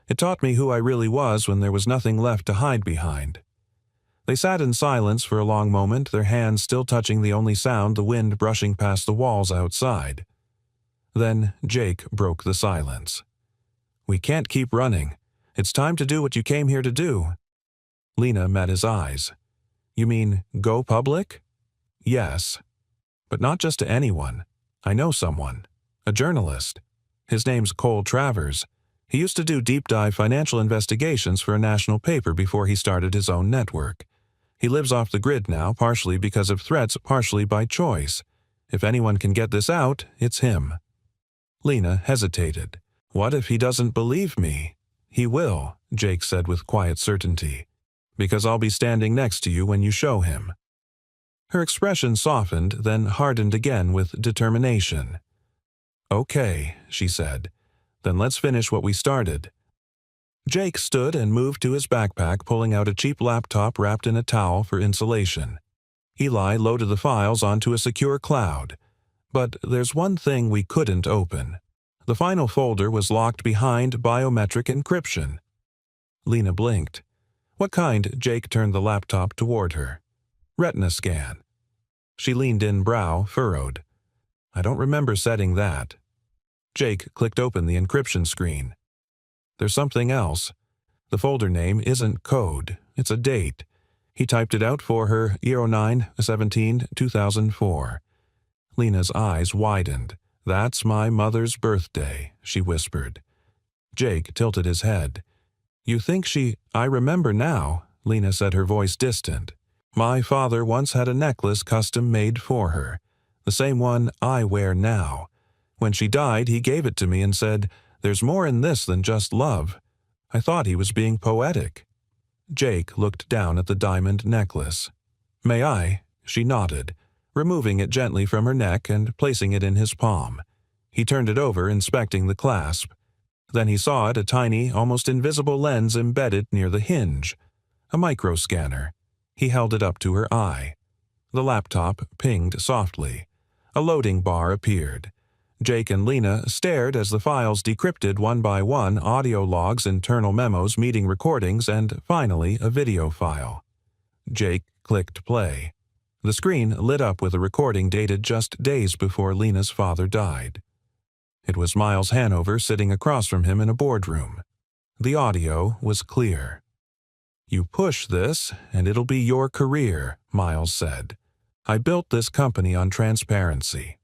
It taught me who I really was when there was nothing left to hide behind." They sat in silence for a long moment, their hands still touching, the only sound the wind brushing past the walls outside. Then Jake broke the silence. "We can't keep running. It's time to do what you came here to do." Lena met his eyes. "You mean go public?" "Yes. But not just to anyone. I know someone. A journalist. His name's Cole Travers. He used to do deep-dive financial investigations for a national paper before he started his own network. He lives off the grid now, partially because of threats, partially by choice. If anyone can get this out, it's him." Lena hesitated. "What if he doesn't believe me?" "He will," Jake said with quiet certainty, "because I'll be standing next to you when you show him." Her expression softened, then hardened again with determination. "Okay," she said. "Then let's finish what we started." Jake stood and moved to his backpack, pulling out a cheap laptop wrapped in a towel for insulation. Eli loaded the files onto a secure cloud. "But there's one thing we couldn't open." The final folder was locked behind biometric encryption. Lena blinked. "What kind?" Jake turned the laptop toward her. "Retina scan." She leaned in, brow furrowed. "I don't remember setting that." Jake clicked open the encryption screen. "There's something else. The folder name isn't code, it's a date." He typed it out for her, 09/17/2004. Lena's eyes widened. "That's my mother's birthday," she whispered. Jake tilted his head. "You think she—" "I remember now," Lena said, her voice distant. "My father once had a necklace custom made for her, the same one I wear now. When she died, he gave it to me and said, 'There's more in this than just love.' I thought he was being poetic." Jake looked down at the diamond necklace. "May I?" She nodded, removing it gently from her neck and placing it in his palm. He turned it over, inspecting the clasp. Then he saw it, a tiny, almost invisible lens embedded near the hinge. A microscanner. He held it up to her eye. The laptop pinged softly. A loading bar appeared. Jake and Lena stared as the files decrypted one by one, audio logs, internal memos, meeting recordings, and finally a video file. Jake clicked play. The screen lit up with a recording dated just days before Lena's father died. It was Miles Hanover sitting across from him in a boardroom. The audio was clear. "You push this, and it'll be your career," Miles said. "I built this company on transparency."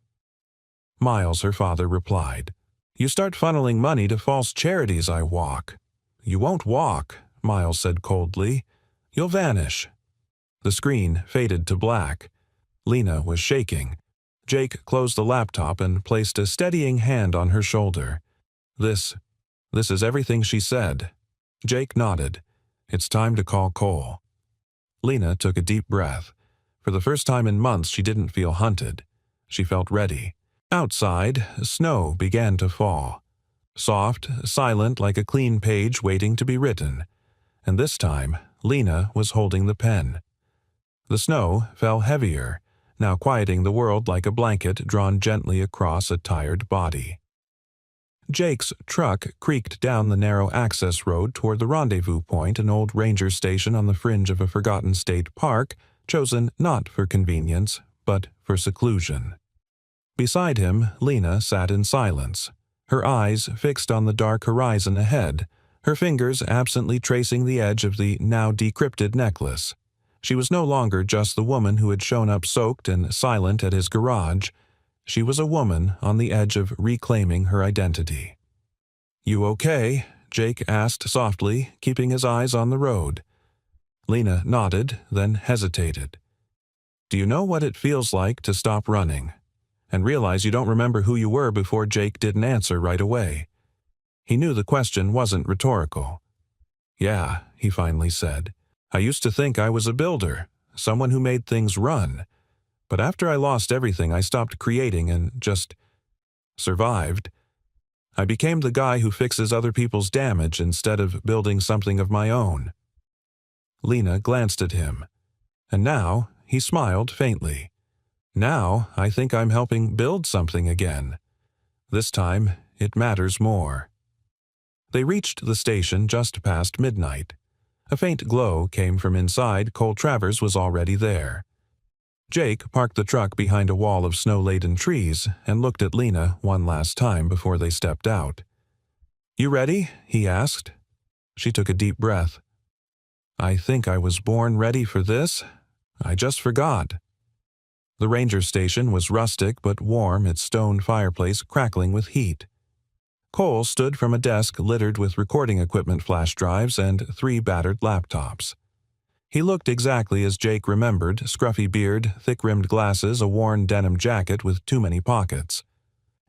"Miles," her father replied, "you start funneling money to false charities, I walk." "You won't walk," Miles said coldly. "You'll vanish." The screen faded to black. Lena was shaking. Jake closed the laptop and placed a steadying hand on her shoulder. This is everything she said." Jake nodded. "It's time to call Cole." Lena took a deep breath. For the first time in months, she didn't feel hunted. She felt ready. Outside, snow began to fall. Soft, silent like a clean page waiting to be written. And this time, Lena was holding the pen. The snow fell heavier, now quieting the world like a blanket drawn gently across a tired body. Jake's truck creaked down the narrow access road toward the rendezvous point, an old ranger station on the fringe of a forgotten state park, chosen not for convenience, but for seclusion. Beside him, Lena sat in silence, her eyes fixed on the dark horizon ahead, her fingers absently tracing the edge of the now decrypted necklace. She was no longer just the woman who had shown up soaked and silent at his garage. She was a woman on the edge of reclaiming her identity. "You okay?" Jake asked softly, keeping his eyes on the road. Lena nodded, then hesitated. "Do you know what it feels like to stop running and realize you don't remember who you were before Jake didn't answer right away?" He knew the question wasn't rhetorical. "Yeah," he finally said. "I used to think I was a builder, someone who made things run. But after I lost everything, I stopped creating and just survived. I became the guy who fixes other people's damage instead of building something of my own." Lena glanced at him. And now he smiled faintly. "Now I think I'm helping build something again. This time it matters more." They reached the station just past midnight. A faint glow came from inside. Cole Travers was already there. Jake parked the truck behind a wall of snow-laden trees and looked at Lena one last time before they stepped out. "You ready?" he asked. She took a deep breath. "I think I was born ready for this. I just forgot." The ranger station was rustic but warm, its stone fireplace crackling with heat. Cole stood from a desk littered with recording equipment, flash drives, and 3 battered laptops. He looked exactly as Jake remembered, scruffy beard, thick-rimmed glasses, a worn denim jacket with too many pockets.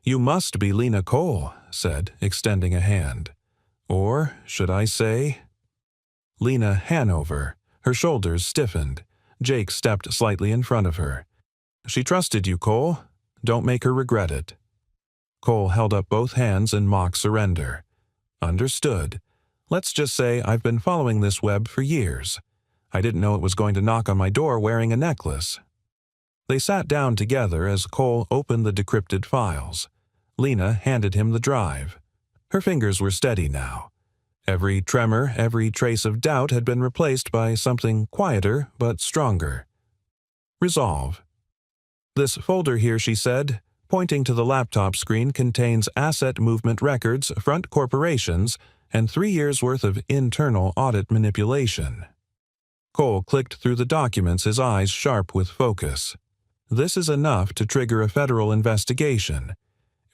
"You must be Lena Cole," said, extending a hand. "Or, should I say—" Lena Hanover. Her shoulders stiffened. Jake stepped slightly in front of her. "She trusted you, Cole. Don't make her regret it." Cole held up both hands in mock surrender. "Understood. Let's just say I've been following this web for years. I didn't know it was going to knock on my door wearing a necklace." They sat down together as Cole opened the decrypted files. Lena handed him the drive. Her fingers were steady now. Every tremor, every trace of doubt had been replaced by something quieter but stronger. "Resolve." "This folder here," she said, pointing to the laptop screen, "contains asset movement records, front corporations, and 3 years' worth of internal audit manipulation." Cole clicked through the documents, his eyes sharp with focus. "This is enough to trigger a federal investigation.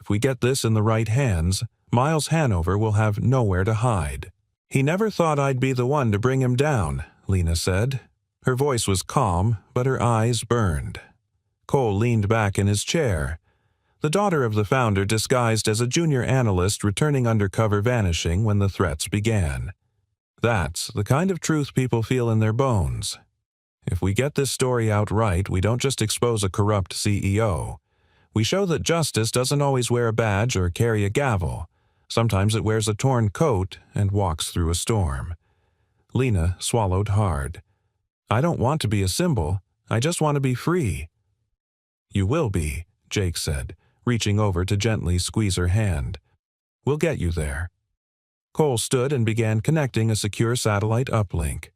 If we get this in the right hands, Miles Hanover will have nowhere to hide." "He never thought I'd be the one to bring him down," Lena said. Her voice was calm, but her eyes burned. Cole leaned back in his chair. The daughter of the founder disguised as a junior analyst returning undercover, vanishing when the threats began. That's the kind of truth people feel in their bones. If we get this story out right, we don't just expose a corrupt CEO. We show that justice doesn't always wear a badge or carry a gavel. Sometimes it wears a torn coat and walks through a storm. Lena swallowed hard. "I don't want to be a symbol. I just want to be free." "You will be," Jake said, reaching over to gently squeeze her hand. "We'll get you there." Cole stood and began connecting a secure satellite uplink.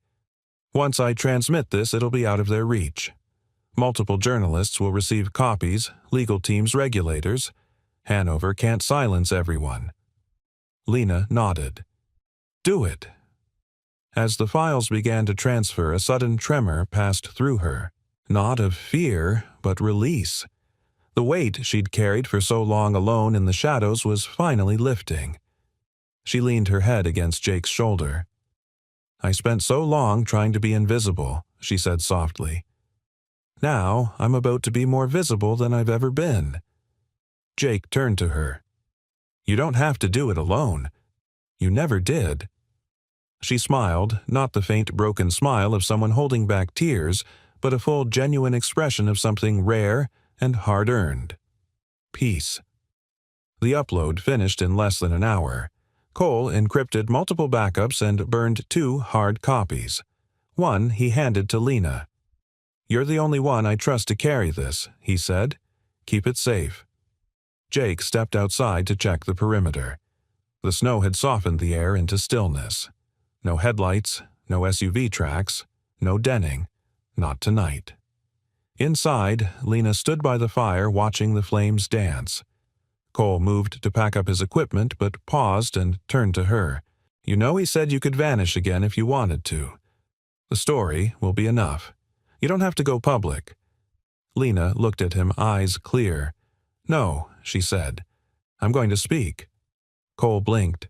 "Once I transmit this, it'll be out of their reach." Multiple journalists will receive copies, legal teams regulators. Hanover can't silence everyone. Lena nodded. Do it. As the files began to transfer, a sudden tremor passed through her. Not of fear, but release. The weight she'd carried for so long alone in the shadows was finally lifting. She leaned her head against Jake's shoulder. I spent so long trying to be invisible, she said softly. Now I'm about to be more visible than I've ever been. Jake turned to her. You don't have to do it alone. You never did. She smiled, not the faint broken smile of someone holding back tears, but a full genuine expression of something rare and hard-earned. Peace. The upload finished in less than an hour. Cole encrypted multiple backups and burned 2 hard copies. One he handed to Lena. You're the only one I trust to carry this, he said. Keep it safe. Jake stepped outside to check the perimeter. The snow had softened the air into stillness. No headlights, no SUV tracks, no denning. Not tonight. Inside, Lena stood by the fire watching the flames dance. Cole moved to pack up his equipment but paused and turned to her. You know he said you could vanish again if you wanted to. The story will be enough. You don't have to go public. Lena looked at him, eyes clear. No, she said. I'm going to speak. Cole blinked.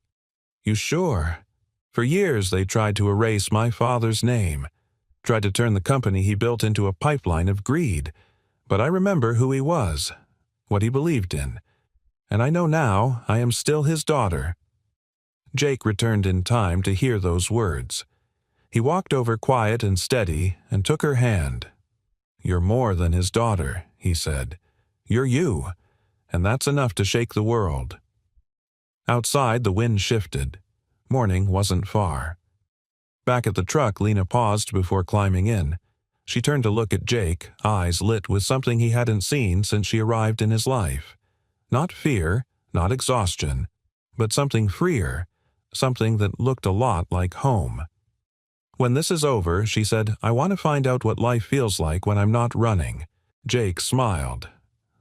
You sure? For years they tried to erase my father's name. Tried to turn the company he built into a pipeline of greed. But I remember who he was, what he believed in. And I know now I am still his daughter. Jake returned in time to hear those words. He walked over quiet and steady and took her hand. You're more than his daughter, he said. You're you, and that's enough to shake the world. Outside, the wind shifted. Morning wasn't far. Back at the truck, Lena paused before climbing in. She turned to look at Jake, eyes lit with something he hadn't seen since she arrived in his life. Not fear, not exhaustion, but something freer, something that looked a lot like home. When this is over, she said, I want to find out what life feels like when I'm not running. Jake smiled.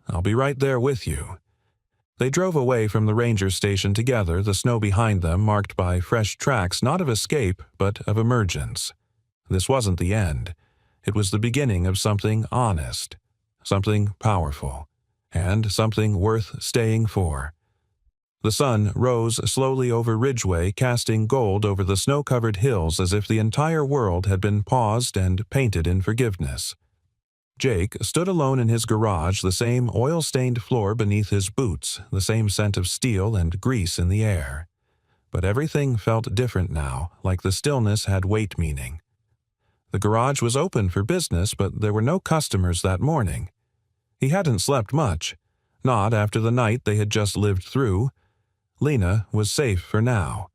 I'll be right there with you. They drove away from the ranger station together, the snow behind them marked by fresh tracks not of escape, but of emergence. This wasn't the end. It was the beginning of something honest, something powerful, and something worth staying for. The sun rose slowly over Ridgeway, casting gold over the snow-covered hills as if the entire world had been paused and painted in forgiveness. Jake stood alone in his garage, the same oil-stained floor beneath his boots, the same scent of steel and grease in the air. But everything felt different now, like the stillness had weight meaning. The garage was open for business, but there were no customers that morning. He hadn't slept much, not after the night they had just lived through. Lena was safe for now.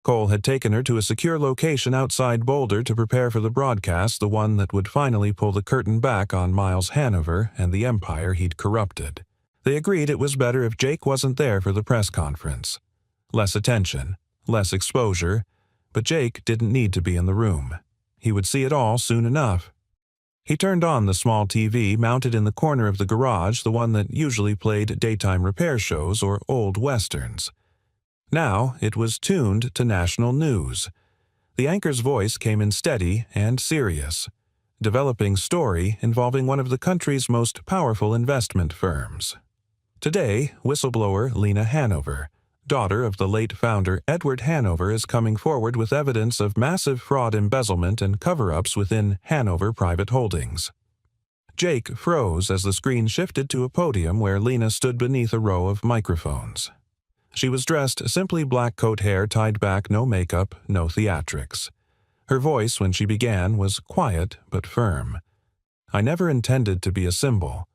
Cole had taken her to a secure location outside Boulder to prepare for the broadcast, the one that would finally pull the curtain back on Miles Hanover and the empire he'd corrupted. They agreed it was better if Jake wasn't there for the press conference. Less attention, less exposure, but Jake didn't need to be in the room. He would see it all soon enough. He turned on the small TV mounted in the corner of the garage, the one that usually played daytime repair shows or old westerns. Now it was tuned to national news. The anchor's voice came in steady and serious, developing story involving one of the country's most powerful investment firms. Today, whistleblower Lena Hanover, daughter of the late founder Edward Hanover, is coming forward with evidence of massive fraud, embezzlement, and cover-ups within Hanover Private Holdings. Jake froze as the screen shifted to a podium where Lena stood beneath a row of microphones. She was dressed simply black coat hair tied back, no makeup, no theatrics. Her voice, when she began, was quiet but firm. I never intended to be a symbol.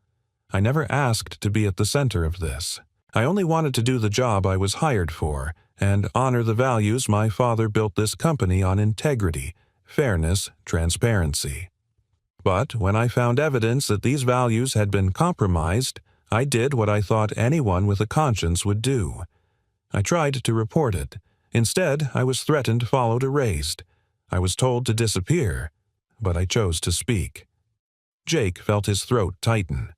I never asked to be at the center of this. I only wanted to do the job I was hired for and honor the values my father built this company on: integrity, fairness, transparency. But when I found evidence that these values had been compromised, I did what I thought anyone with a conscience would do. I tried to report it. Instead, I was threatened, followed, erased. I was told to disappear, but I chose to speak. Jake felt his throat tighten.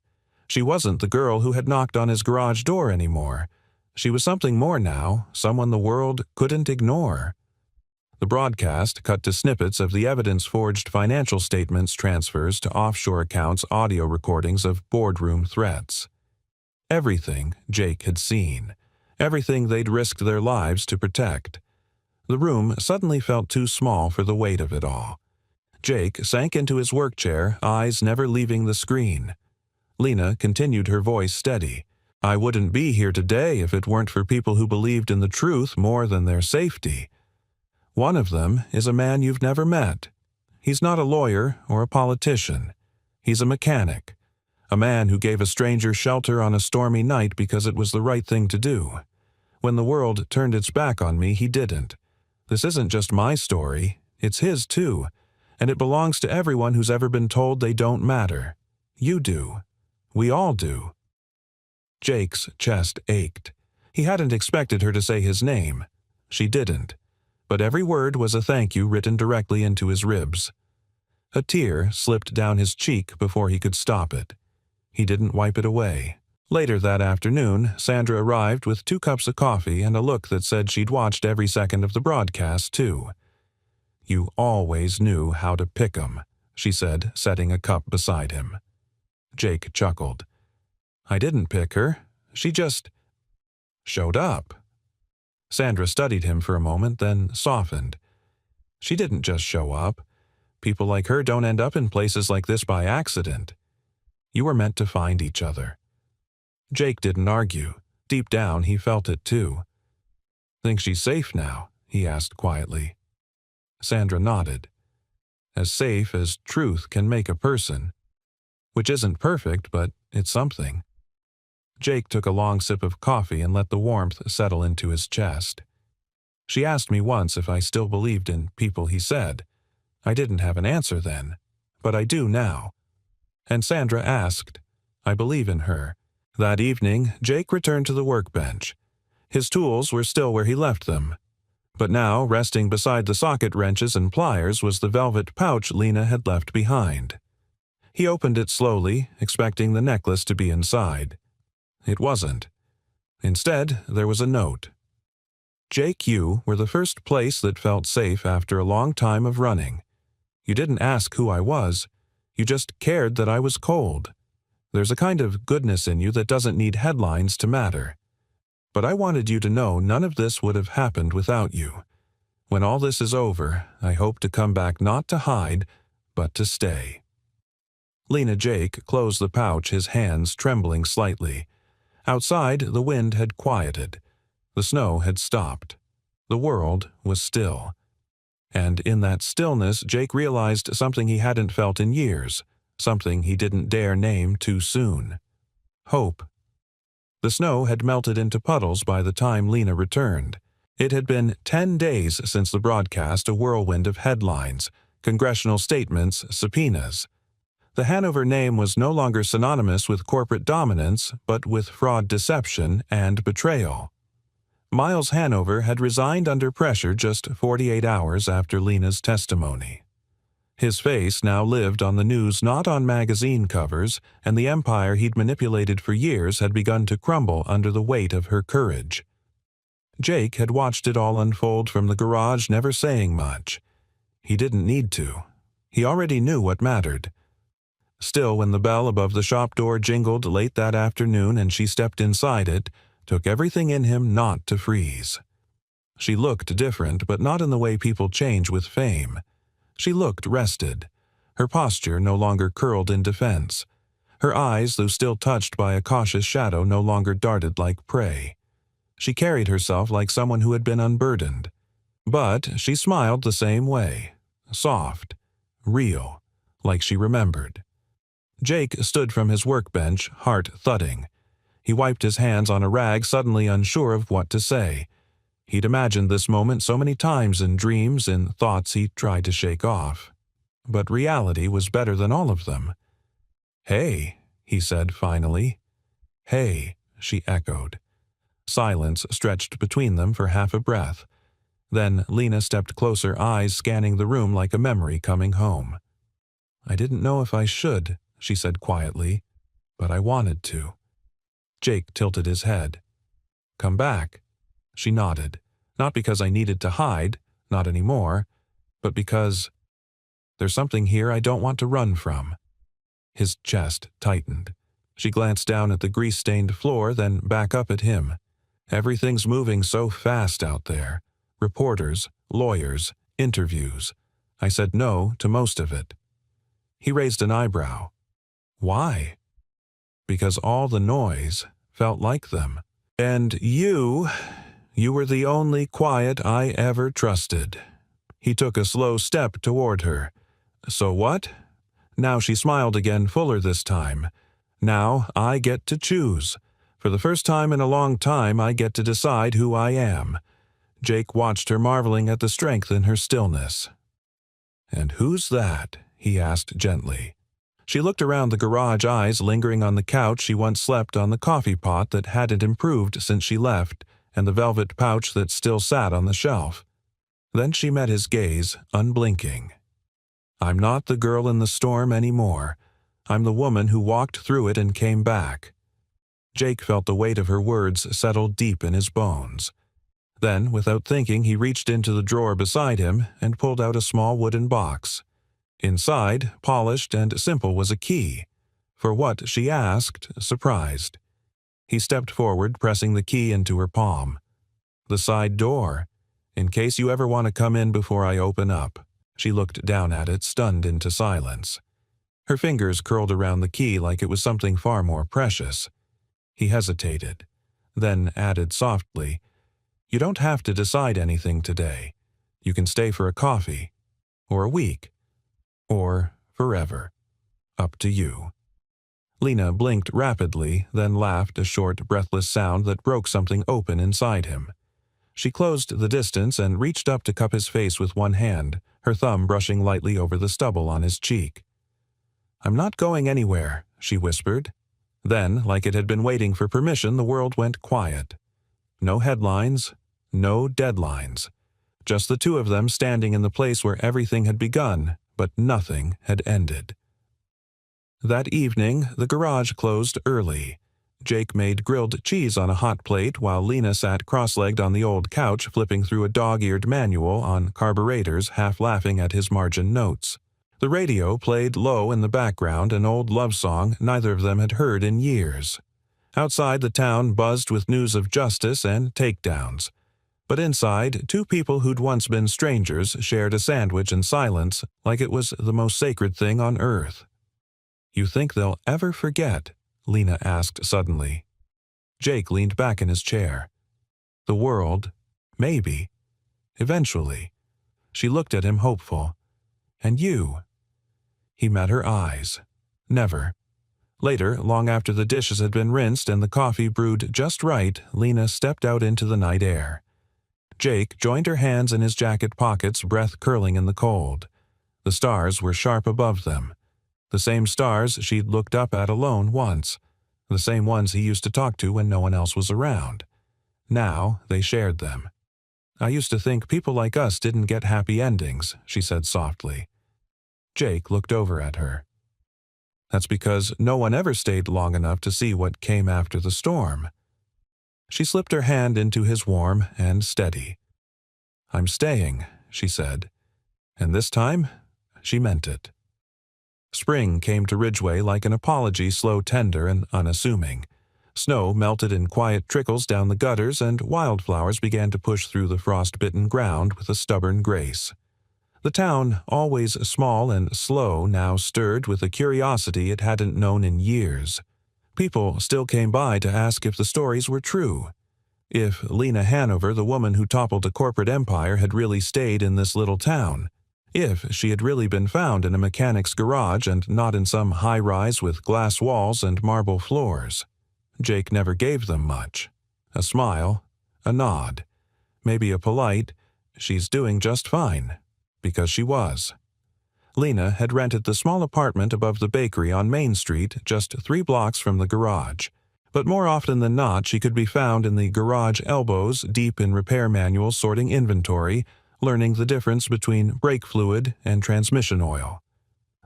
She wasn't the girl who had knocked on his garage door anymore. She was something more now, someone the world couldn't ignore. The broadcast cut to snippets of the evidence-forged financial statements, transfers to offshore accounts, audio recordings of boardroom threats. Everything Jake had seen. Everything they'd risked their lives to protect. The room suddenly felt too small for the weight of it all. Jake sank into his work chair, eyes never leaving the screen. Lena continued, her voice steady. "I wouldn't be here today if it weren't for people who believed in the truth more than their safety. One of them is a man you've never met. He's not a lawyer or a politician. He's a mechanic. A man who gave a stranger shelter on a stormy night because it was the right thing to do. When the world turned its back on me, he didn't. This isn't just my story, it's his too, and it belongs to everyone who's ever been told they don't matter. You do. We all do." Jake's chest ached. He hadn't expected her to say his name. She didn't. But every word was a thank you written directly into his ribs. A tear slipped down his cheek before he could stop it. He didn't wipe it away. Later that afternoon, Sandra arrived with 2 cups of coffee and a look that said she'd watched every second of the broadcast, too. "You always knew how to pick 'em," she said, setting a cup beside him. Jake chuckled. "I didn't pick her. She just showed up." Sandra studied him for a moment, then softened. "She didn't just show up. People like her don't end up in places like this by accident. You were meant to find each other." Jake didn't argue. Deep down, he felt it too. "Think she's safe now?" he asked quietly. Sandra nodded. "As safe as truth can make a person. Which isn't perfect, but it's something." Jake took a long sip of coffee and let the warmth settle into his chest. "She asked me once if I still believed in people," he said. "I didn't have an answer then, but I do now." And Sandra asked. "I believe in her." That evening, Jake returned to the workbench. His tools were still where he left them. But now, resting beside the socket wrenches and pliers, was the velvet pouch Lena had left behind. He opened it slowly, expecting the necklace to be inside. It wasn't. Instead, there was a note. "Jake, you were the first place that felt safe after a long time of running. You didn't ask who I was. You just cared that I was cold. There's a kind of goodness in you that doesn't need headlines to matter. But I wanted you to know none of this would have happened without you. When all this is over, I hope to come back not to hide, but to stay." Lena Jake closed the pouch, his hands trembling slightly. Outside, the wind had quieted. The snow had stopped. The world was still. And in that stillness, Jake realized something he hadn't felt in years, something he didn't dare name too soon. Hope. The snow had melted into puddles by the time Lena returned. It had been 10 days since the broadcast, a whirlwind of headlines, congressional statements, subpoenas. The Hanover name was no longer synonymous with corporate dominance, but with fraud, deception, and betrayal. Miles Hanover had resigned under pressure just 48 hours after Lena's testimony. His face now lived on the news, not on magazine covers, and the empire he'd manipulated for years had begun to crumble under the weight of her courage. Jake had watched it all unfold from the garage, never saying much. He didn't need to. He already knew what mattered. Still, when the bell above the shop door jingled late that afternoon and she stepped inside it, took everything in him not to freeze. She looked different, but not in the way people change with fame. She looked rested. Her posture no longer curled in defense. Her eyes, though still touched by a cautious shadow, no longer darted like prey. She carried herself like someone who had been unburdened. But she smiled the same way. Soft. Real. Like she remembered. Jake stood from his workbench, heart thudding. He wiped his hands on a rag, suddenly unsure of what to say. He'd imagined this moment so many times in dreams, in thoughts he tried to shake off. But reality was better than all of them. "Hey," he said finally. "Hey," she echoed. Silence stretched between them for half a breath. Then Lena stepped closer, eyes scanning the room like a memory coming home. "I didn't know if I should," she said quietly, "but I wanted to." Jake tilted his head. "Come back." She nodded, not because I needed to hide, not anymore, but because there's something here I don't want to run from. His chest tightened. She glanced down at the grease-stained floor, then back up at him. Everything's moving so fast out there. Reporters, lawyers, interviews. I said no to most of it. He raised an eyebrow. Why? Because all the noise felt like them. And you were the only quiet I ever trusted. He took a slow step toward her. So what? Now she smiled again, fuller this time. Now I get to choose. For the first time in a long time, I get to decide who I am. Jake watched her, marveling at the strength in her stillness. "And who's that?" he asked gently. She looked around the garage, eyes lingering on the couch she once slept on, the coffee pot that hadn't improved since she left, and the velvet pouch that still sat on the shelf. Then she met his gaze, unblinking. "I'm not the girl in the storm anymore. I'm the woman who walked through it and came back." Jake felt the weight of her words settle deep in his bones. Then, without thinking, he reached into the drawer beside him and pulled out a small wooden box. Inside, polished and simple, was a key. For what, she asked, surprised. He stepped forward, pressing the key into her palm. "The side door. In case you ever want to come in before I open up." She looked down at it, stunned into silence. Her fingers curled around the key like it was something far more precious. He hesitated, then added softly, "You don't have to decide anything today. You can stay for a coffee, or a week, or forever. Up to you." Lena blinked rapidly, then laughed, a short, breathless sound that broke something open inside him. She closed the distance and reached up to cup his face with one hand, her thumb brushing lightly over the stubble on his cheek. "I'm not going anywhere," she whispered. Then, like it had been waiting for permission, the world went quiet. No headlines, no deadlines. Just the two of them standing in the place where everything had begun, but nothing had ended. That evening, the garage closed early. Jake made grilled cheese on a hot plate while Lena sat cross-legged on the old couch, flipping through a dog-eared manual on carburetors, half laughing at his margin notes. The radio played low in the background, an old love song neither of them had heard in years. Outside, the town buzzed with news of justice and takedowns. But inside, two people who'd once been strangers shared a sandwich in silence like it was the most sacred thing on earth. "You think they'll ever forget?" Lena asked suddenly. Jake leaned back in his chair. "The world, maybe. Eventually." She looked at him, hopeful. "And you?" He met her eyes. "Never." Later, long after the dishes had been rinsed and the coffee brewed just right, Lena stepped out into the night air. Jake joined her hands in his jacket pockets, breath curling in the cold. The stars were sharp above them. The same stars she'd looked up at alone once. The same ones he used to talk to when no one else was around. Now they shared them. "I used to think people like us didn't get happy endings," she said softly. Jake looked over at her. "That's because no one ever stayed long enough to see what came after the storm." She slipped her hand into his warm and steady. "I'm staying," she said. And this time, she meant it. Spring came to Ridgeway like an apology, slow, tender, and unassuming. Snow melted in quiet trickles down the gutters, and wildflowers began to push through the frost-bitten ground with a stubborn grace. The town, always small and slow, now stirred with a curiosity it hadn't known in years. People still came by to ask if the stories were true. If Lena Hanover, the woman who toppled a corporate empire, had really stayed in this little town. If she had really been found in a mechanic's garage and not in some high-rise with glass walls and marble floors. Jake never gave them much. A smile, a nod, maybe a polite, "She's doing just fine." Because she was. Lena had rented the small apartment above the bakery on Main Street, just 3 blocks from the garage. But more often than not, she could be found in the garage elbows, deep in repair manuals, sorting inventory, learning the difference between brake fluid and transmission oil.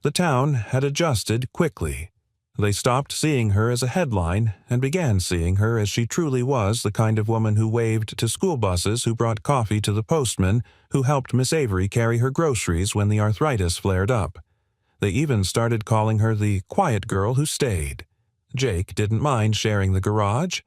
The town had adjusted quickly. They stopped seeing her as a headline and began seeing her as she truly was, the kind of woman who waved to school buses, who brought coffee to the postman, who helped Miss Avery carry her groceries when the arthritis flared up. They even started calling her the quiet girl who stayed. Jake didn't mind sharing the garage.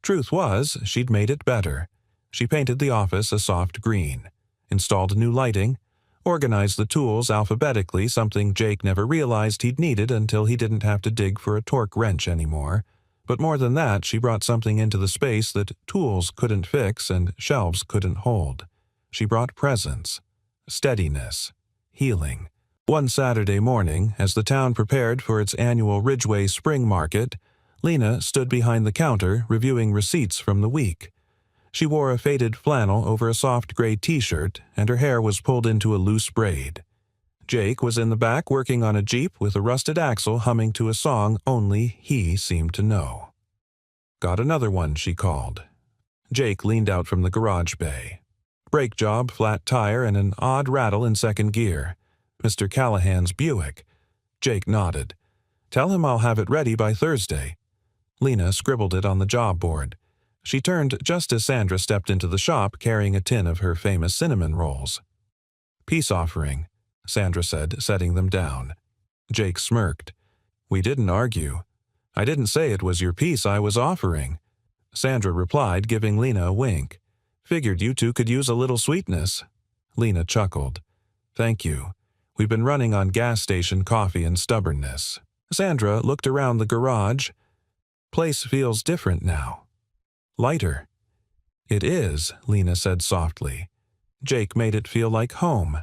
Truth was, she'd made it better. She painted the office a soft green, installed new lighting, organized the tools alphabetically, something Jake never realized he'd needed until he didn't have to dig for a torque wrench anymore. But more than that, she brought something into the space that tools couldn't fix and shelves couldn't hold. She brought presence, steadiness, healing. One Saturday morning, as the town prepared for its annual Ridgeway Spring Market, Lena stood behind the counter reviewing receipts from the week. She wore a faded flannel over a soft gray t-shirt, and her hair was pulled into a loose braid. Jake was in the back working on a Jeep with a rusted axle, humming to a song only he seemed to know. "Got another one," she called. Jake leaned out from the garage bay. Brake job, flat tire, and an odd rattle in second gear. Mr. Callahan's Buick. Jake nodded. "Tell him I'll have it ready by Thursday." Lena scribbled it on the job board. She turned just as Sandra stepped into the shop carrying a tin of her famous cinnamon rolls. "Peace offering," Sandra said, setting them down. Jake smirked. "We didn't argue. I didn't say it was your piece I was offering." Sandra replied, giving Lena a wink. "Figured you two could use a little sweetness." Lena chuckled. "Thank you. We've been running on gas station coffee and stubbornness." Sandra looked around the garage. "Place feels different now. Lighter." "It is," Lena said softly. "Jake made it feel like home.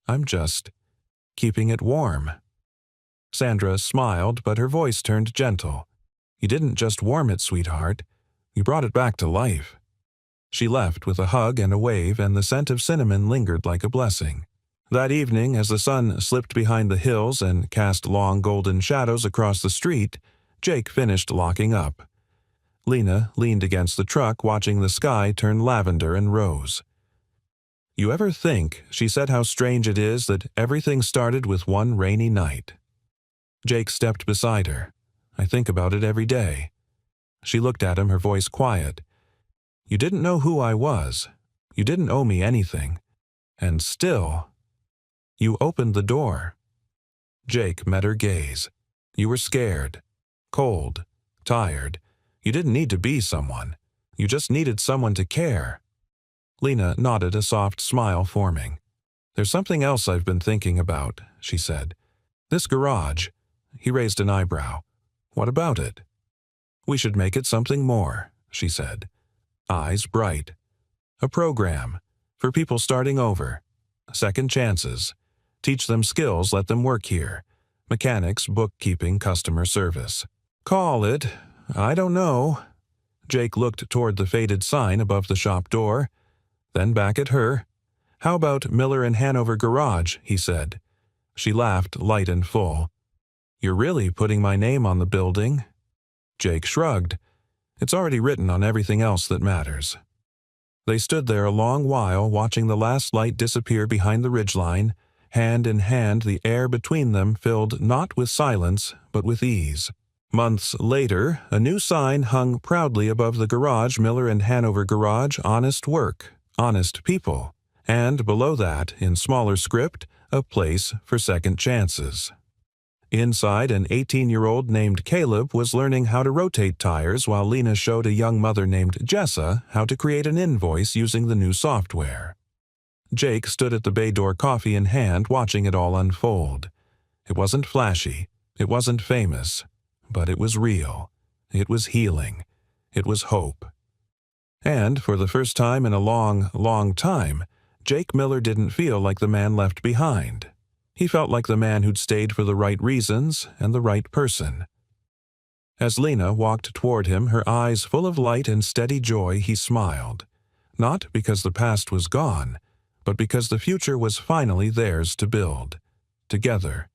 I'm just keeping it warm." Sandra smiled, but her voice turned gentle. "You didn't just warm it, sweetheart. You brought it back to life." She left with a hug and a wave, and the scent of cinnamon lingered like a blessing. That evening, as the sun slipped behind the hills and cast long golden shadows across the street, Jake finished locking up. Lena leaned against the truck, watching the sky turn lavender and rose. "You ever think," she said, "how strange it is that everything started with one rainy night?" Jake stepped beside her. "I think about it every day." She looked at him, her voice quiet. "You didn't know who I was. You didn't owe me anything. And still, you opened the door." Jake met her gaze. "You were scared, cold, tired. You didn't need to be someone. You just needed someone to care." Lena nodded, a soft smile forming. "There's something else I've been thinking about," she said. "This garage." He raised an eyebrow. "What about it?" "We should make it something more," she said. Eyes bright. "A program. For people starting over. Second chances. Teach them skills, let them work here. Mechanics, bookkeeping, customer service. Call it, I don't know." Jake looked toward the faded sign above the shop door, then back at her. "How about Miller and Hanover Garage?" he said. She laughed, light and full. "You're really putting my name on the building?" Jake shrugged. "It's already written on everything else that matters." They stood there a long while, watching the last light disappear behind the ridgeline, hand in hand, the air between them filled not with silence, but with ease. Months later, a new sign hung proudly above the garage, Miller and Hanover Garage, honest work, honest people, and below that, in smaller script, a place for second chances. Inside, an 18-year-old named Caleb was learning how to rotate tires while Lena showed a young mother named Jessa how to create an invoice using the new software. Jake stood at the bay door, coffee in hand, watching it all unfold. It wasn't flashy, it wasn't famous, but it was real. It was healing. It was hope. And for the first time in a long, long time, Jake Miller didn't feel like the man left behind. He felt like the man who'd stayed for the right reasons and the right person. As Lena walked toward him, her eyes full of light and steady joy, he smiled. Not because the past was gone, but because the future was finally theirs to build. Together.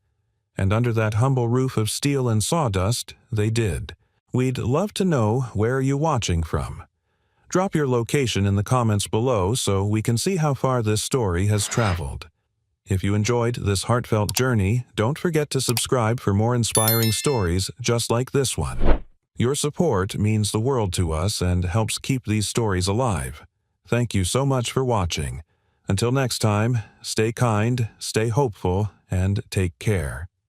And under that humble roof of steel and sawdust, they did. We'd love to know where you're watching from. Drop your location in the comments below so we can see how far this story has traveled. If you enjoyed this heartfelt journey, don't forget to subscribe for more inspiring stories just like this one. Your support means the world to us and helps keep these stories alive. Thank you so much for watching. Until next time, stay kind, stay hopeful, and take care.